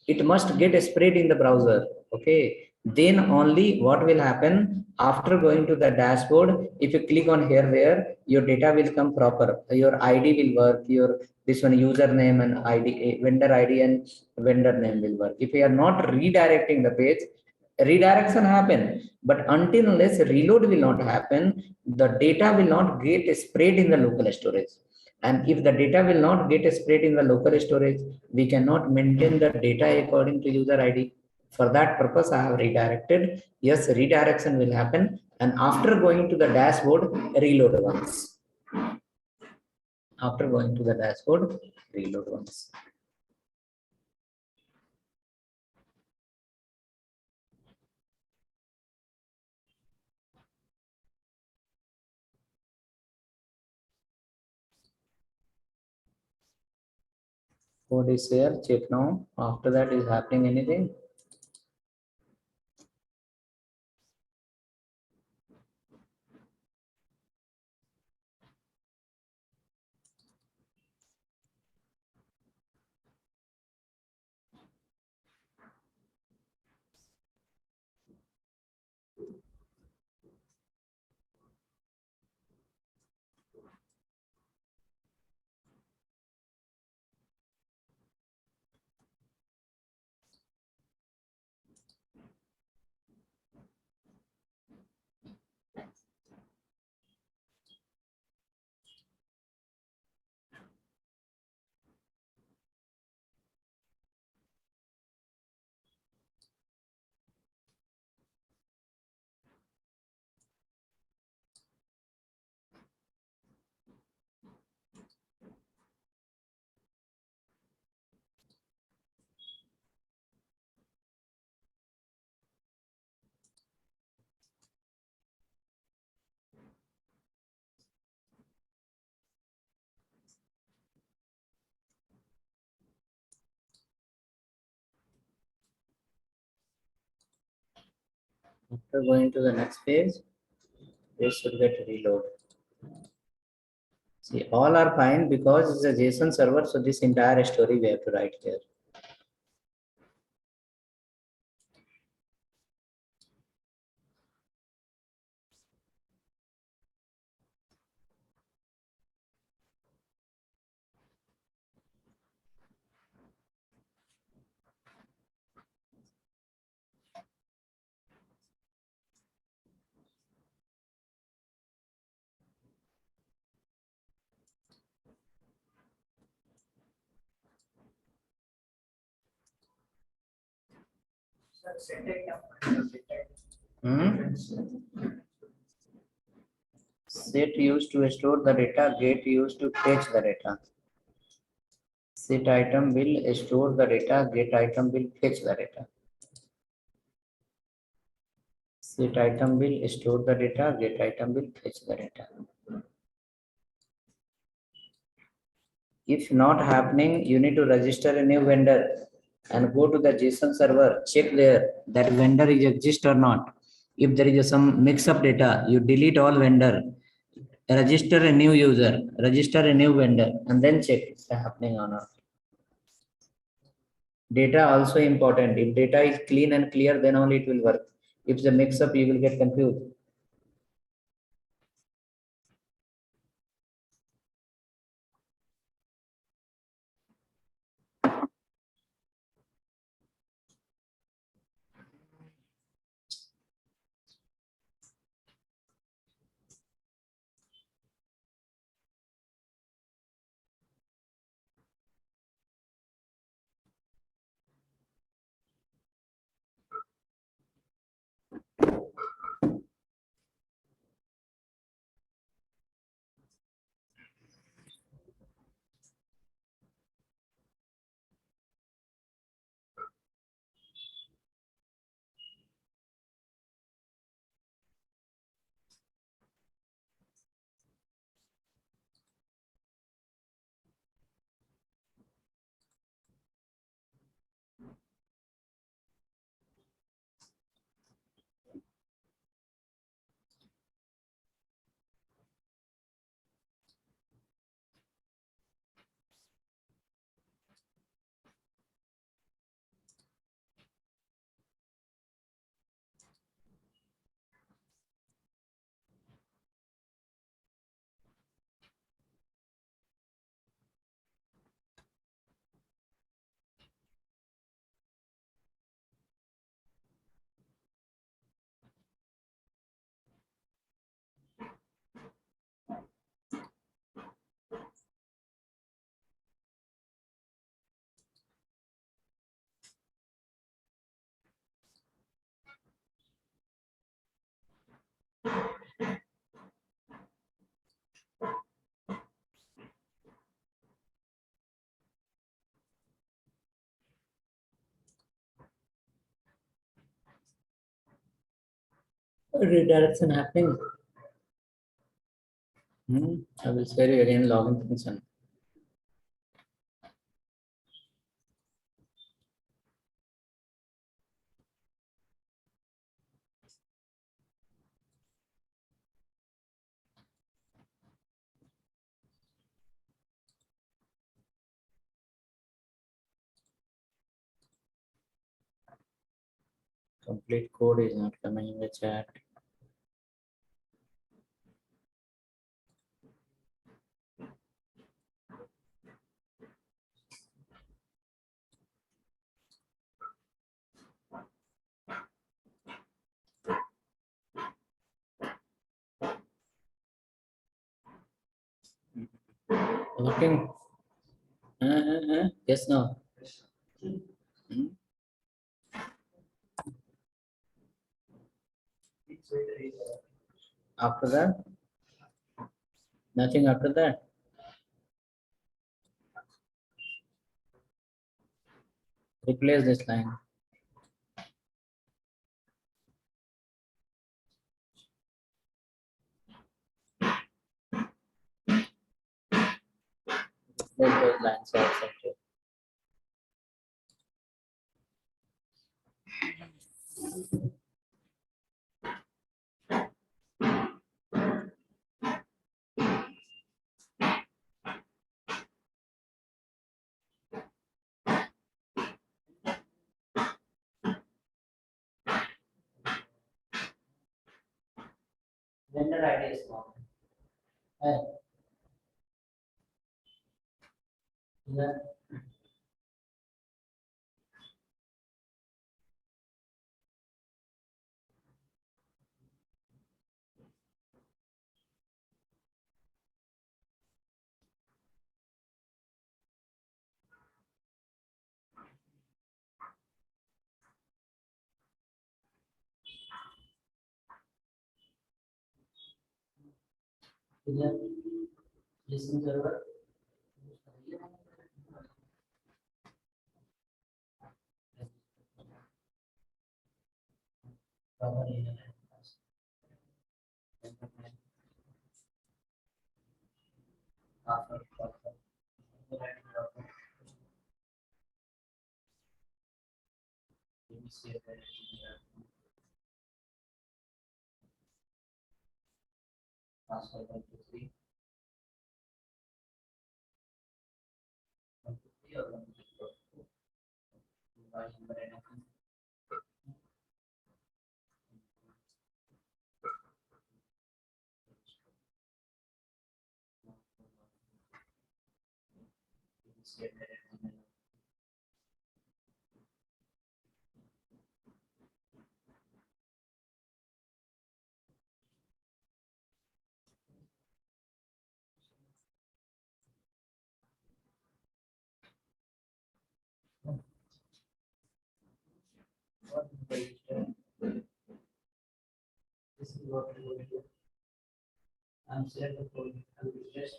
It must get spread in the browser. Okay. Then only what will happen after going to the dashboard, if you click on here, there, your data will come proper. Your ID will work, your this one username and ID, vendor ID and vendor name will work. If you are not redirecting the page, redirection happen, but until unless reload will not happen, the data will not get spread in the local storage. And if the data will not get spread in the local storage, we cannot maintain the data according to user ID. For that purpose, I have redirected. Yes, redirection will happen, and after going to the dashboard, reload once. After going to the dashboard, reload once. Code is here, check now. After that is happening anything? After going to the next page, this should get reload. See, all are fine because it's a JSON server, so this entire story we have to write here. Set used to store the data, get used to fetch the data. Set item will store the data, get item will fetch the data. Set item will store the data, get item will fetch the data. If not happening, you need to register a new vendor and go to the JSON server, check there that vendor is exist or not. If there is some mix-up data, you delete all vendor, register a new user, register a new vendor, and then check it's happening or not. Data also important. If data is clean and clear, then only it will work. If the mix-up, you will get confused. Redirection happening. I will share you again login function. Complete code is not coming in the chat. Working. Yes, no. After that, nothing after that. Replace this line. Replace those lines also. Vendor ID is not. Listen server. Power email address. Password. Let me see if there is password 123. 123 or 124. Mobile number anything. Let me see if there is email. What is the register? This is what we will do. I'm set the code. I will just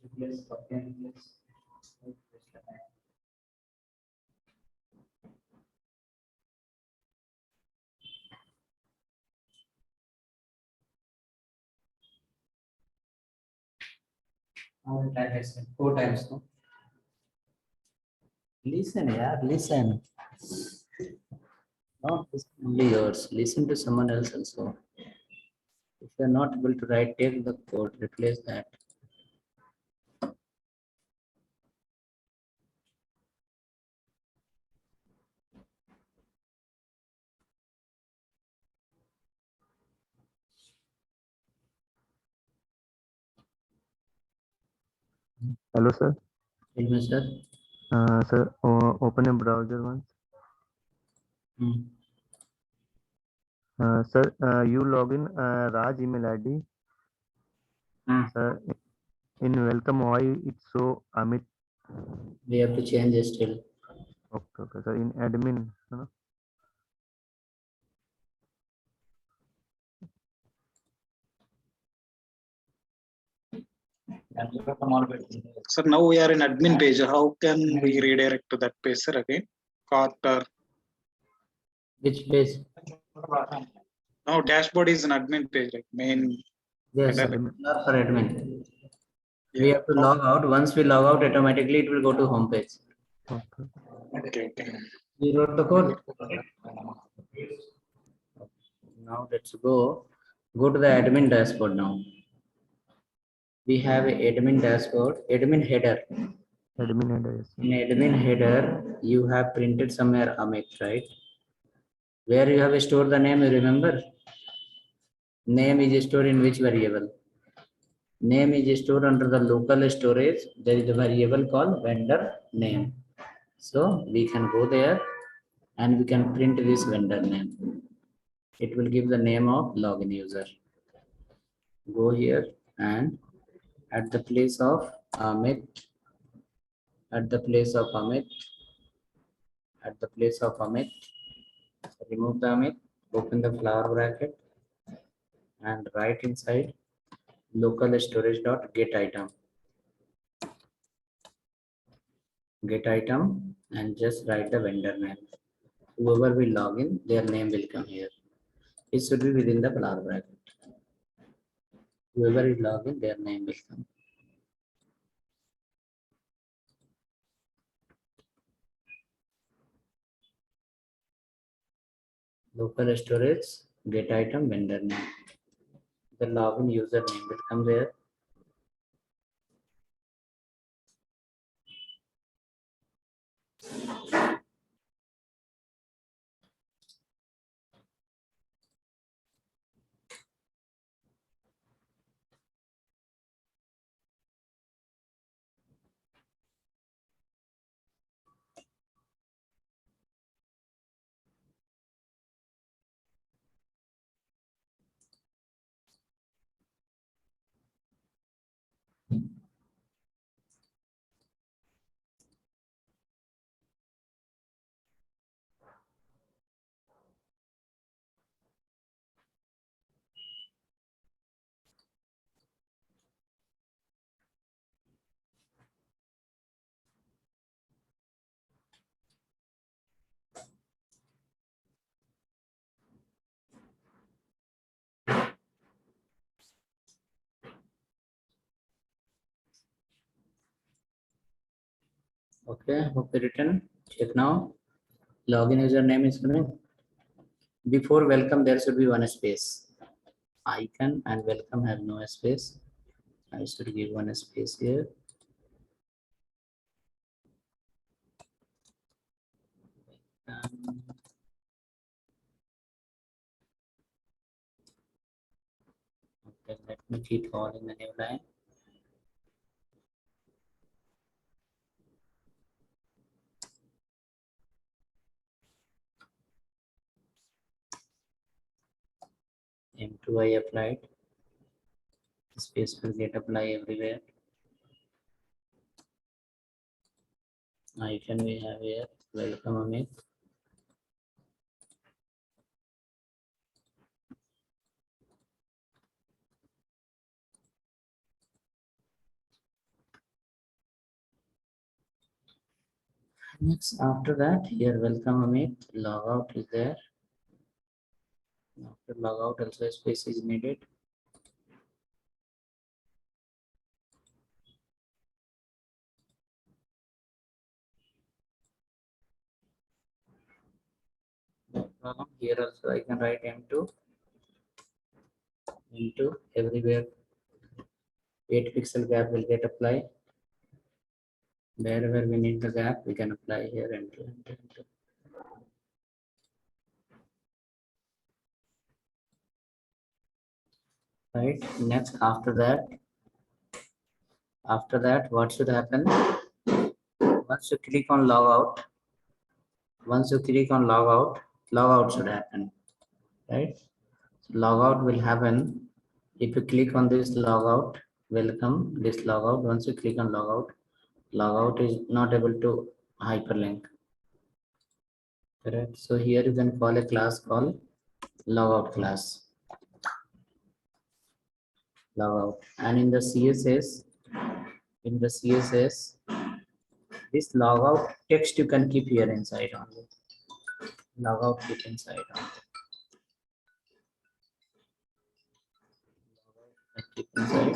replace copy and paste. How many times I said? 4 times, no? Listen, yeah, listen. Not listen only yours. Listen to someone else also. If you're not able to write, take the code, replace that.
Hello, sir.
Tell me, sir.
Sir, open a browser once.
Hmm.
Sir, you log in Raj email ID. Sir, in welcome, why it's so Amit?
We have to change it still.
Okay, okay. Sir, in admin.
Sir, now we are in admin page. How can we redirect to that page, sir, again? Cart or
Which page?
now dashboard is an admin page, like main.
Yes,
Admin.
not for admin. We
Yeah.
have to log out. Once we log out, automatically it will go to home page.
Okay.
Okay, okay.
We wrote the code. Now let's go. Go to the admin dashboard now. We have a admin dashboard, admin header.
Admin header. Yes, sir.
In admin header, you have printed somewhere Amit, right? Where you have stored the name, you remember? Name is stored in which variable? Name is stored under the local storage. There is a variable called vendor name. So we can go there and we can print this vendor name. It will give the name of login user. Go here and at the place of Amit, at the place of Amit, at the place of Amit, remove the Amit, open the flower bracket and write inside local storage dot get item. Get item and just write the vendor name. Whoever will log in, their name will come here. It should be within the flower bracket. Whoever is log in, their name will come. Local storage, get item, vendor name. The login username will come there. Okay, okay, written. Check now. Login username is coming. Before welcome, there should be one space. Icon and welcome have no space. I should give one space here. Okay, let me keep all in the new line. M2 I applied. Space will get apply everywhere. Icon we have here. Welcome Amit. Next, after that, here welcome Amit. Logout is there. After logout, also space is needed. No problem. Here also I can write M2 into everywhere. 8 pixel gap will get applied. Wherever we need the gap, we can apply here enter. Right. Next, after that, what should happen? Once you click on logout, logout should happen. Right. Logout will happen if you click on this logout. Welcome this logout. Once you click on logout is not able to hyperlink. Correct. So here you can call a class called logout class. Logout, and in the CSS, this logout text you can keep here inside only. Logout keep inside only. Keep inside.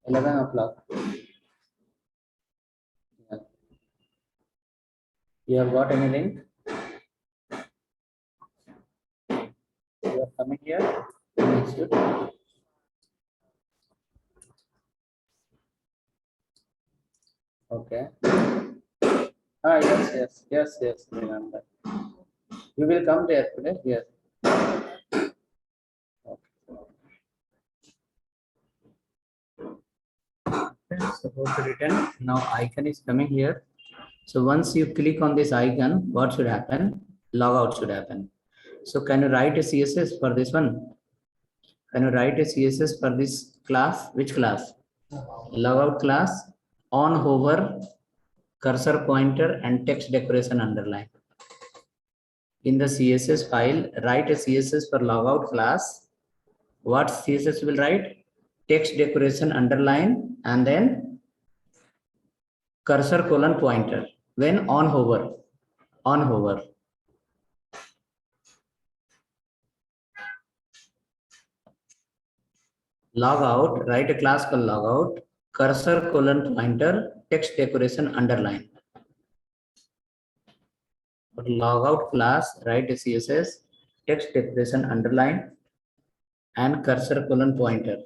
$11 o'clock. Yeah. You have got any link? You are coming here. Okay. Yes. Remember. You will come there today. Yes. Suppose written. Now icon is coming here. So once you click on this icon, what should happen? Logout should happen. So can you write a CSS for this one? Can you write a CSS for this class? Which class? Logout class, on hover, cursor pointer, and text decoration underline. In the CSS file, write a CSS for logout class. What CSS will write? Text decoration underline and then cursor colon pointer when on hover. Logout, write a class called logout, cursor colon pointer, text decoration underline. For logout class, write a CSS, text decoration underline, and cursor colon pointer.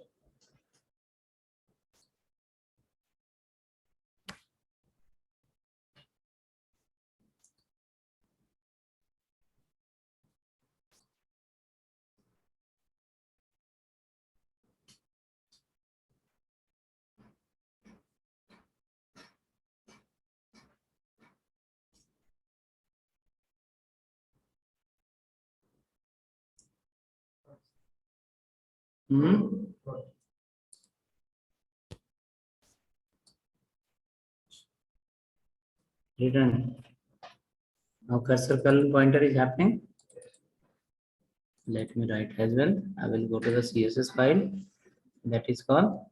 Written. Now cursor colon pointer is happening. Let me write as well. I will go to the CSS file that is called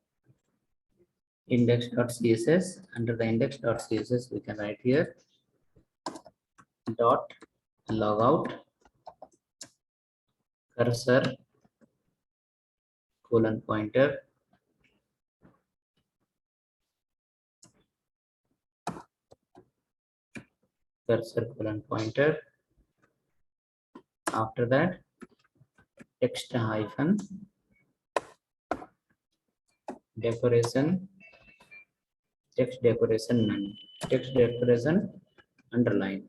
index.css. Under the index.css, we can write here dot logout cursor colon pointer cursor colon pointer. After that, text hyphen decoration, text decoration none, text decoration underline,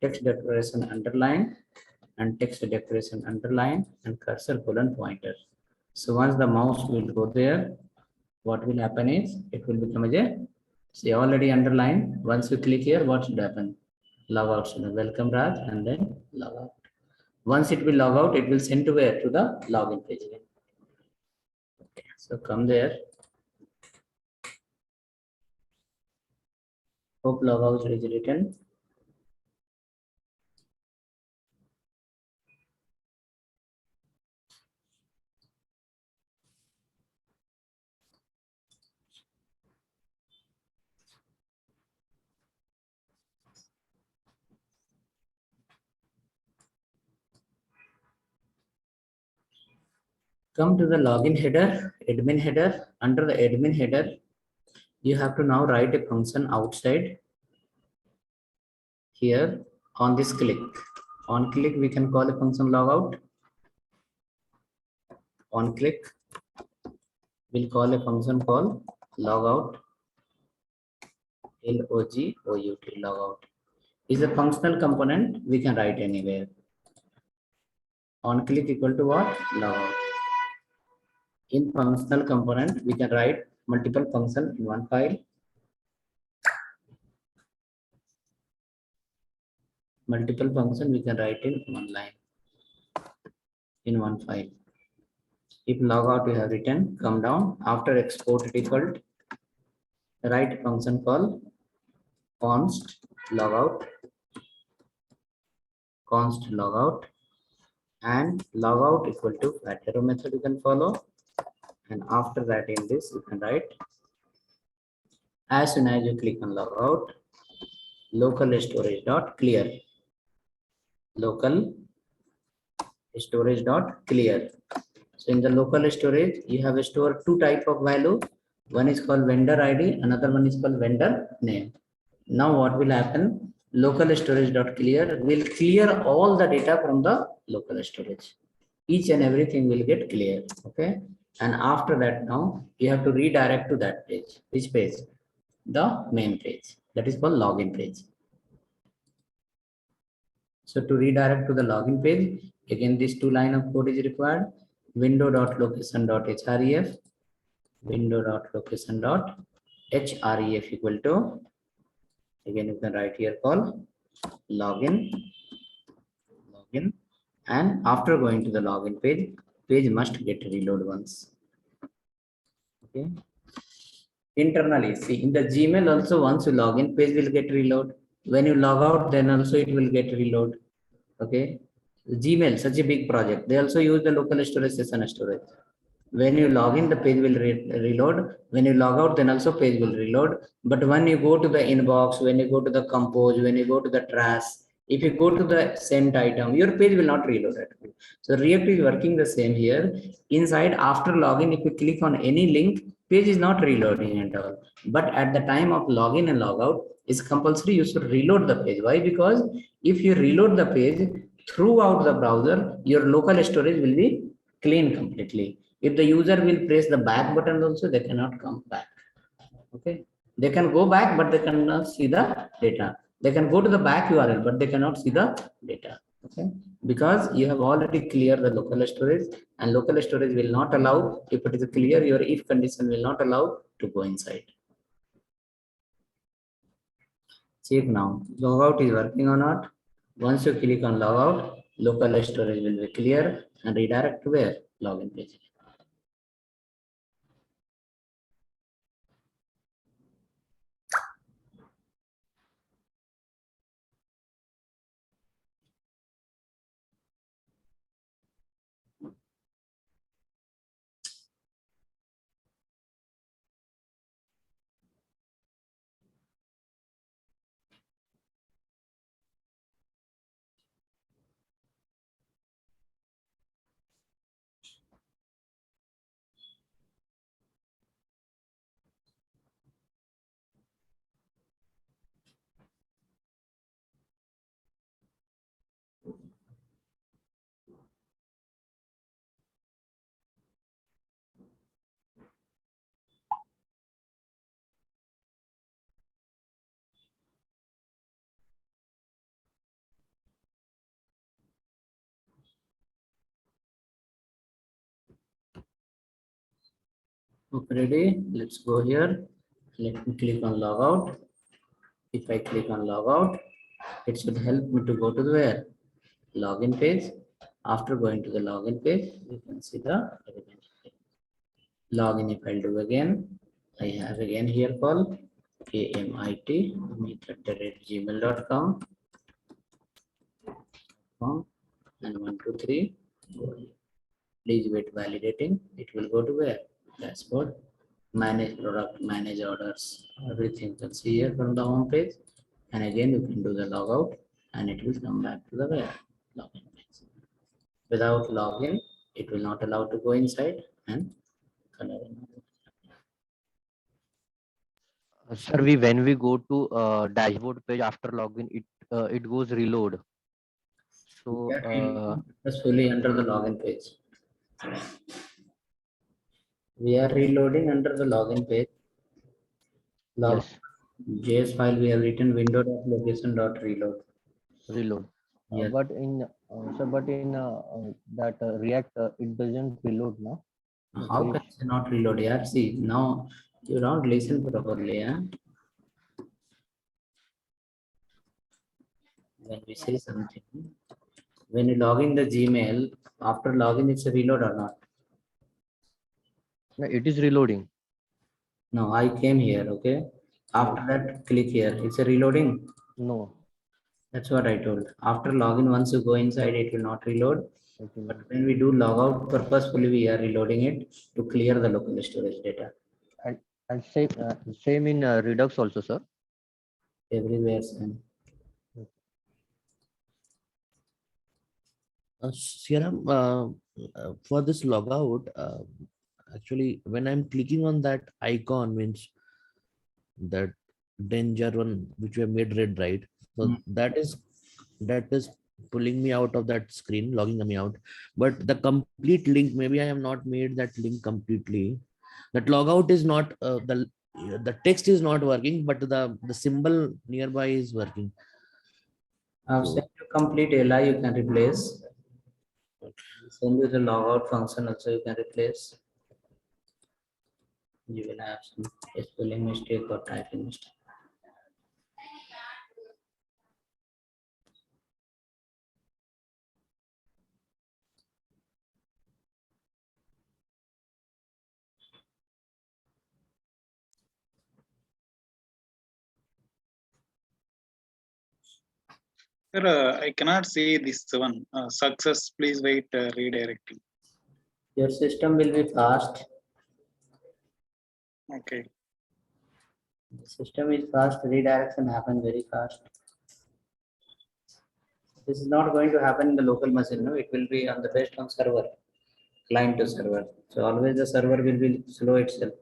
text decoration underline, and text decoration underline, and cursor colon pointer. So once the mouse will go there, what will happen is it will become a, see already underlined. Once you click here, what should happen? Log out. So welcome Raj, and then log out. Once it will log out, it will send to where? To the login page again. Okay, so come there. Hope logout is written. Come to the login header, admin header. Under the admin header, you have to now write a function outside here on this click. On click, we can call a function logout. On click, we'll call a function called logout. L-O-G-O-U-T, logout. Is a functional component we can write anywhere. On click equal to what? Logout. In functional component, we can write multiple functions in one file. Multiple function we can write in one line, in one file. If logout you have written, come down after export default, write function called const logout, and logout equal to that arrow method you can follow, and after that in this you can write, as soon as you click on logout, local storage dot clear, local storage dot clear. So in the local storage, you have a store two type of value. One is called vendor ID, another one is called vendor name. Now what will happen? Local storage dot clear will clear all the data from the local storage. Each and everything will get clear. Okay. And after that, now you have to redirect to that page. Which page? The main page. That is called login page. So to redirect to the login page, again this two line of code is required. Window.location.href, window.location.href equal to, again you can write here call login, and after going to the login page must get reload once. Okay. Internally, see in the Gmail also, once you log in, page will get reload. When you log out, then also it will get reload. Okay. Gmail, such a big project, they also use the local storage session storage. When you log in, the page will reload. When you log out, then also page will reload. But when you go to the inbox, when you go to the compose, when you go to the trash, if you go to the sent item, your page will not reload at all. So React is working the same here. Inside, after login, if you click on any link, page is not reloading at all. But at the time of login and logout, it's compulsory you should reload the page. Why? Because if you reload the page throughout the browser, your local storage will be clean completely. If the user will press the back button also, they cannot come back. Okay. They can go back, but they cannot see the data. They can go to the back URL, but they cannot see the data. Okay. Because you have already cleared the local storage, and local storage will not allow, if it is clear, your if condition will not allow to go inside. Check now, logout is working or not. Once you click on logout, local storage will be clear and redirect to where? Login page. Okay, ready? Let's go here. Let me click on logout. If I click on logout, it should help me to go to the where? Login page. After going to the login page, you can see the login. If I'll do again, I have again here called amit@gmail.com and 123. Please wait validating. It will go to where? Dashboard, manage product, manage orders, everything you can see here from the home page. And again, you can do the logout and it will come back to the where? Login page. Without login, it will not allow to go inside and color.
Sir, when we go to dashboard page after login, it goes reload. So
Just fully under the login page. We are reloading under the login page.
yes,
JS file we have written window.location.reload.
reload.
Yes.
But in that React, it doesn't reload now.
How can it not reload? Yeah, see now you don't listen properly. Yeah? When we say something, when you log in the Gmail, after login, it's a reload or not?
No, it is reloading.
No, I came here. Okay. After that, click here. It's a reloading.
No.
That's what I told. After login, once you go inside, it will not reload. But when we do logout purposefully, we are reloading it to clear the local storage data.
And same in Redux also, sir.
Everywhere, same.
Sriram, for this logout, actually, when I'm clicking on that icon, means that danger one which we have made red, right? So that is pulling me out of that screen, logging me out. But the complete link, maybe I have not made that link completely. That logout is not the text is not working, but the symbol nearby is working.
I've sent you complete LI, you can replace. Send you the logout function also, you can replace. You will have some spelling mistake or typing mistake.
Sir, I cannot see this one. Success, please wait, redirecting.
Your system will be fast.
Okay.
The system is fast, redirection happen very fast. This is not going to happen in the local machine, no, it will be on the based on server, client to server. So always the server will be slow itself.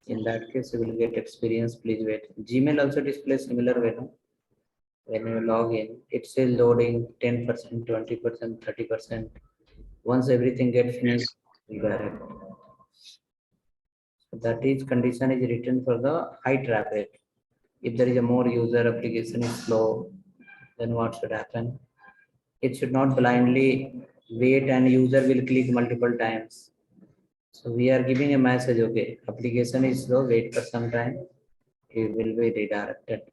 In that case, you will get experience, please wait. Gmail also displays similar way, no? When you log in, it says loading 10%, 20%, 30%. Once everything gets finished, redirect. So that is condition is written for the high traffic. If there is a more user application is slow, then what should happen? It should not blindly wait and user will click multiple times. So we are giving a message, okay, application is slow, wait for some time, it will be redirected.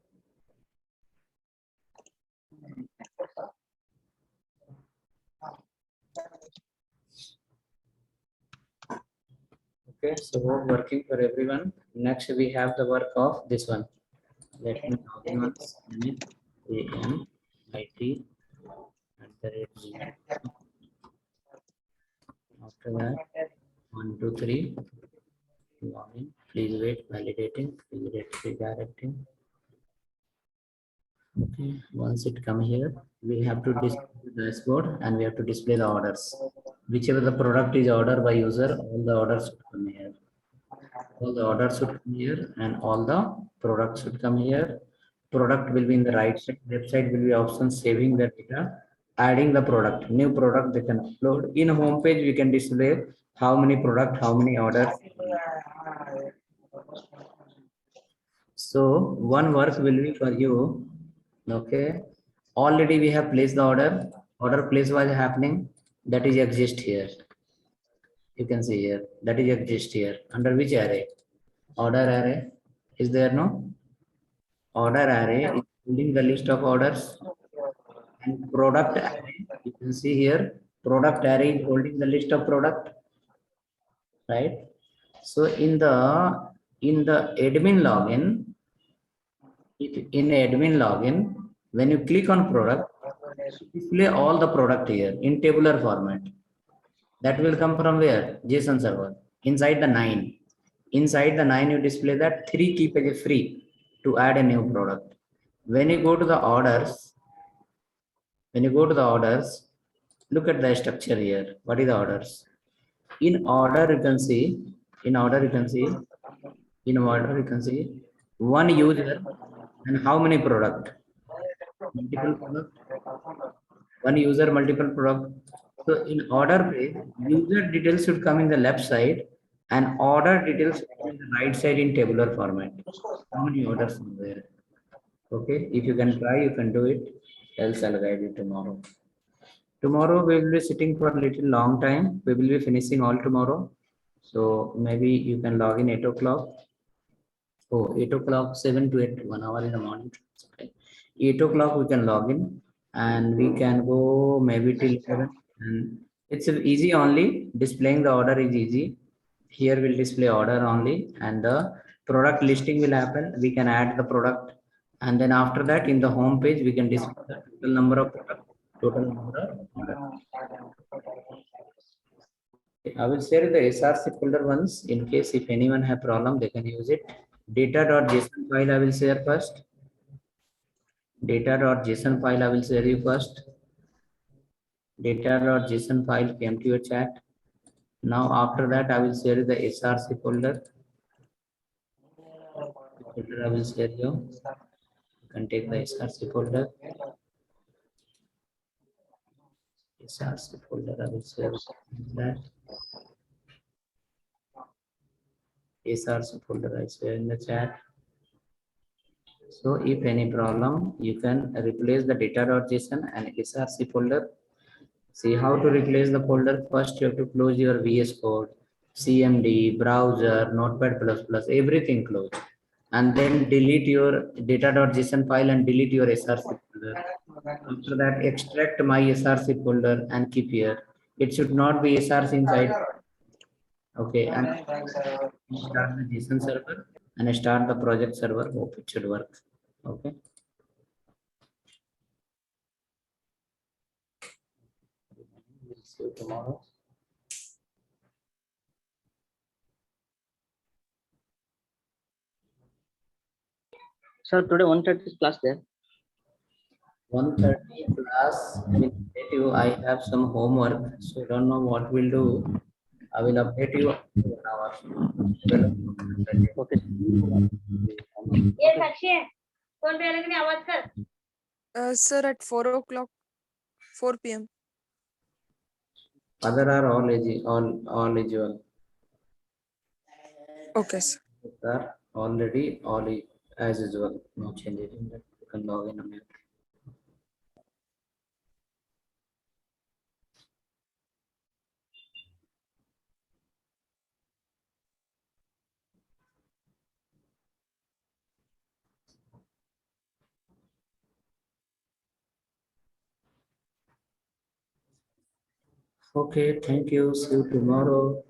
Okay, so working for everyone. Next we have the work of this one. Let me log in once. AMIT. After that, 1, 2, 3. Login. Please wait, validating. Please wait, redirecting. Okay, once it come here, we have to display the dashboard and we have to display the orders. Whichever the product is ordered by user, all the orders should come here. All the orders should come here and all the products should come here. Product will be in the right side. Left side will be option saving the data, adding the product. New product they can upload. In home page, we can display how many product, how many orders. So one work will be for you. Okay. Already we have placed the order. Order place was happening. That is exist here. You can see here, that is exist here. Under which array? Order array. Is there no? Order array is holding the list of orders, and product array, you can see here, product array is holding the list of product, right? So in the admin login, in admin login, when you click on product, display all the product here in tabular format. That will come from where? JSON server. Inside the 9. Inside the 9, you display that 3 keep as a free to add a new product. When you go to the orders, look at the structure here. What is the orders? In order, you can see, one user and how many product? Multiple product. One user, multiple product. So in order page, user details should come in the left side and order details should come in the right side in tabular format. How many orders are there? Okay, if you can try, you can do it. Else I'll guide you tomorrow. Tomorrow we will be sitting for a little long time. We will be finishing all tomorrow. So maybe you can log in 8 o'clock. Oh, 8 o'clock, 7 to 8, 1 hour in the morning. Okay. 8 o'clock we can log in and we can go maybe till 7. And it's easy only. Displaying the order is easy. Here we'll display order only and the product listing will happen. We can add the product. And then after that in the home page, we can display the total number of product, total number of order. I will share the SRC folder once in case if anyone have problem, they can use it. Data.json file I will share first. Data.json file I will share you first. Data.json file came to your chat. Now after that I will share the SRC folder. I will share you. You can take the SRC folder. SRC folder I will share that. SRC folder I share in the chat. So if any problem, you can replace the data.json and SRC folder. See how to replace the folder. First, you have to close your VS Code, CMD, browser, Notepad++, everything close. And then delete your data.json file and delete your SRC folder. After that, extract my SRC folder and keep here. It should not be SRC inside. Okay, and start the JSON server and start the project server. Hope it should work. Okay. We'll see you tomorrow.
Sir, today 1:30 is class there.
1:30 class. I will update you. I have some homework, so I don't know what we'll do. I will update you after 1 hour.
Okay.
Sir, at 4 o'clock, 4 p.m.
Other are all eligible.
Okay, sir.
Are already all as usual. No changes in that. You can log in on it. Okay, thank you. See you tomorrow.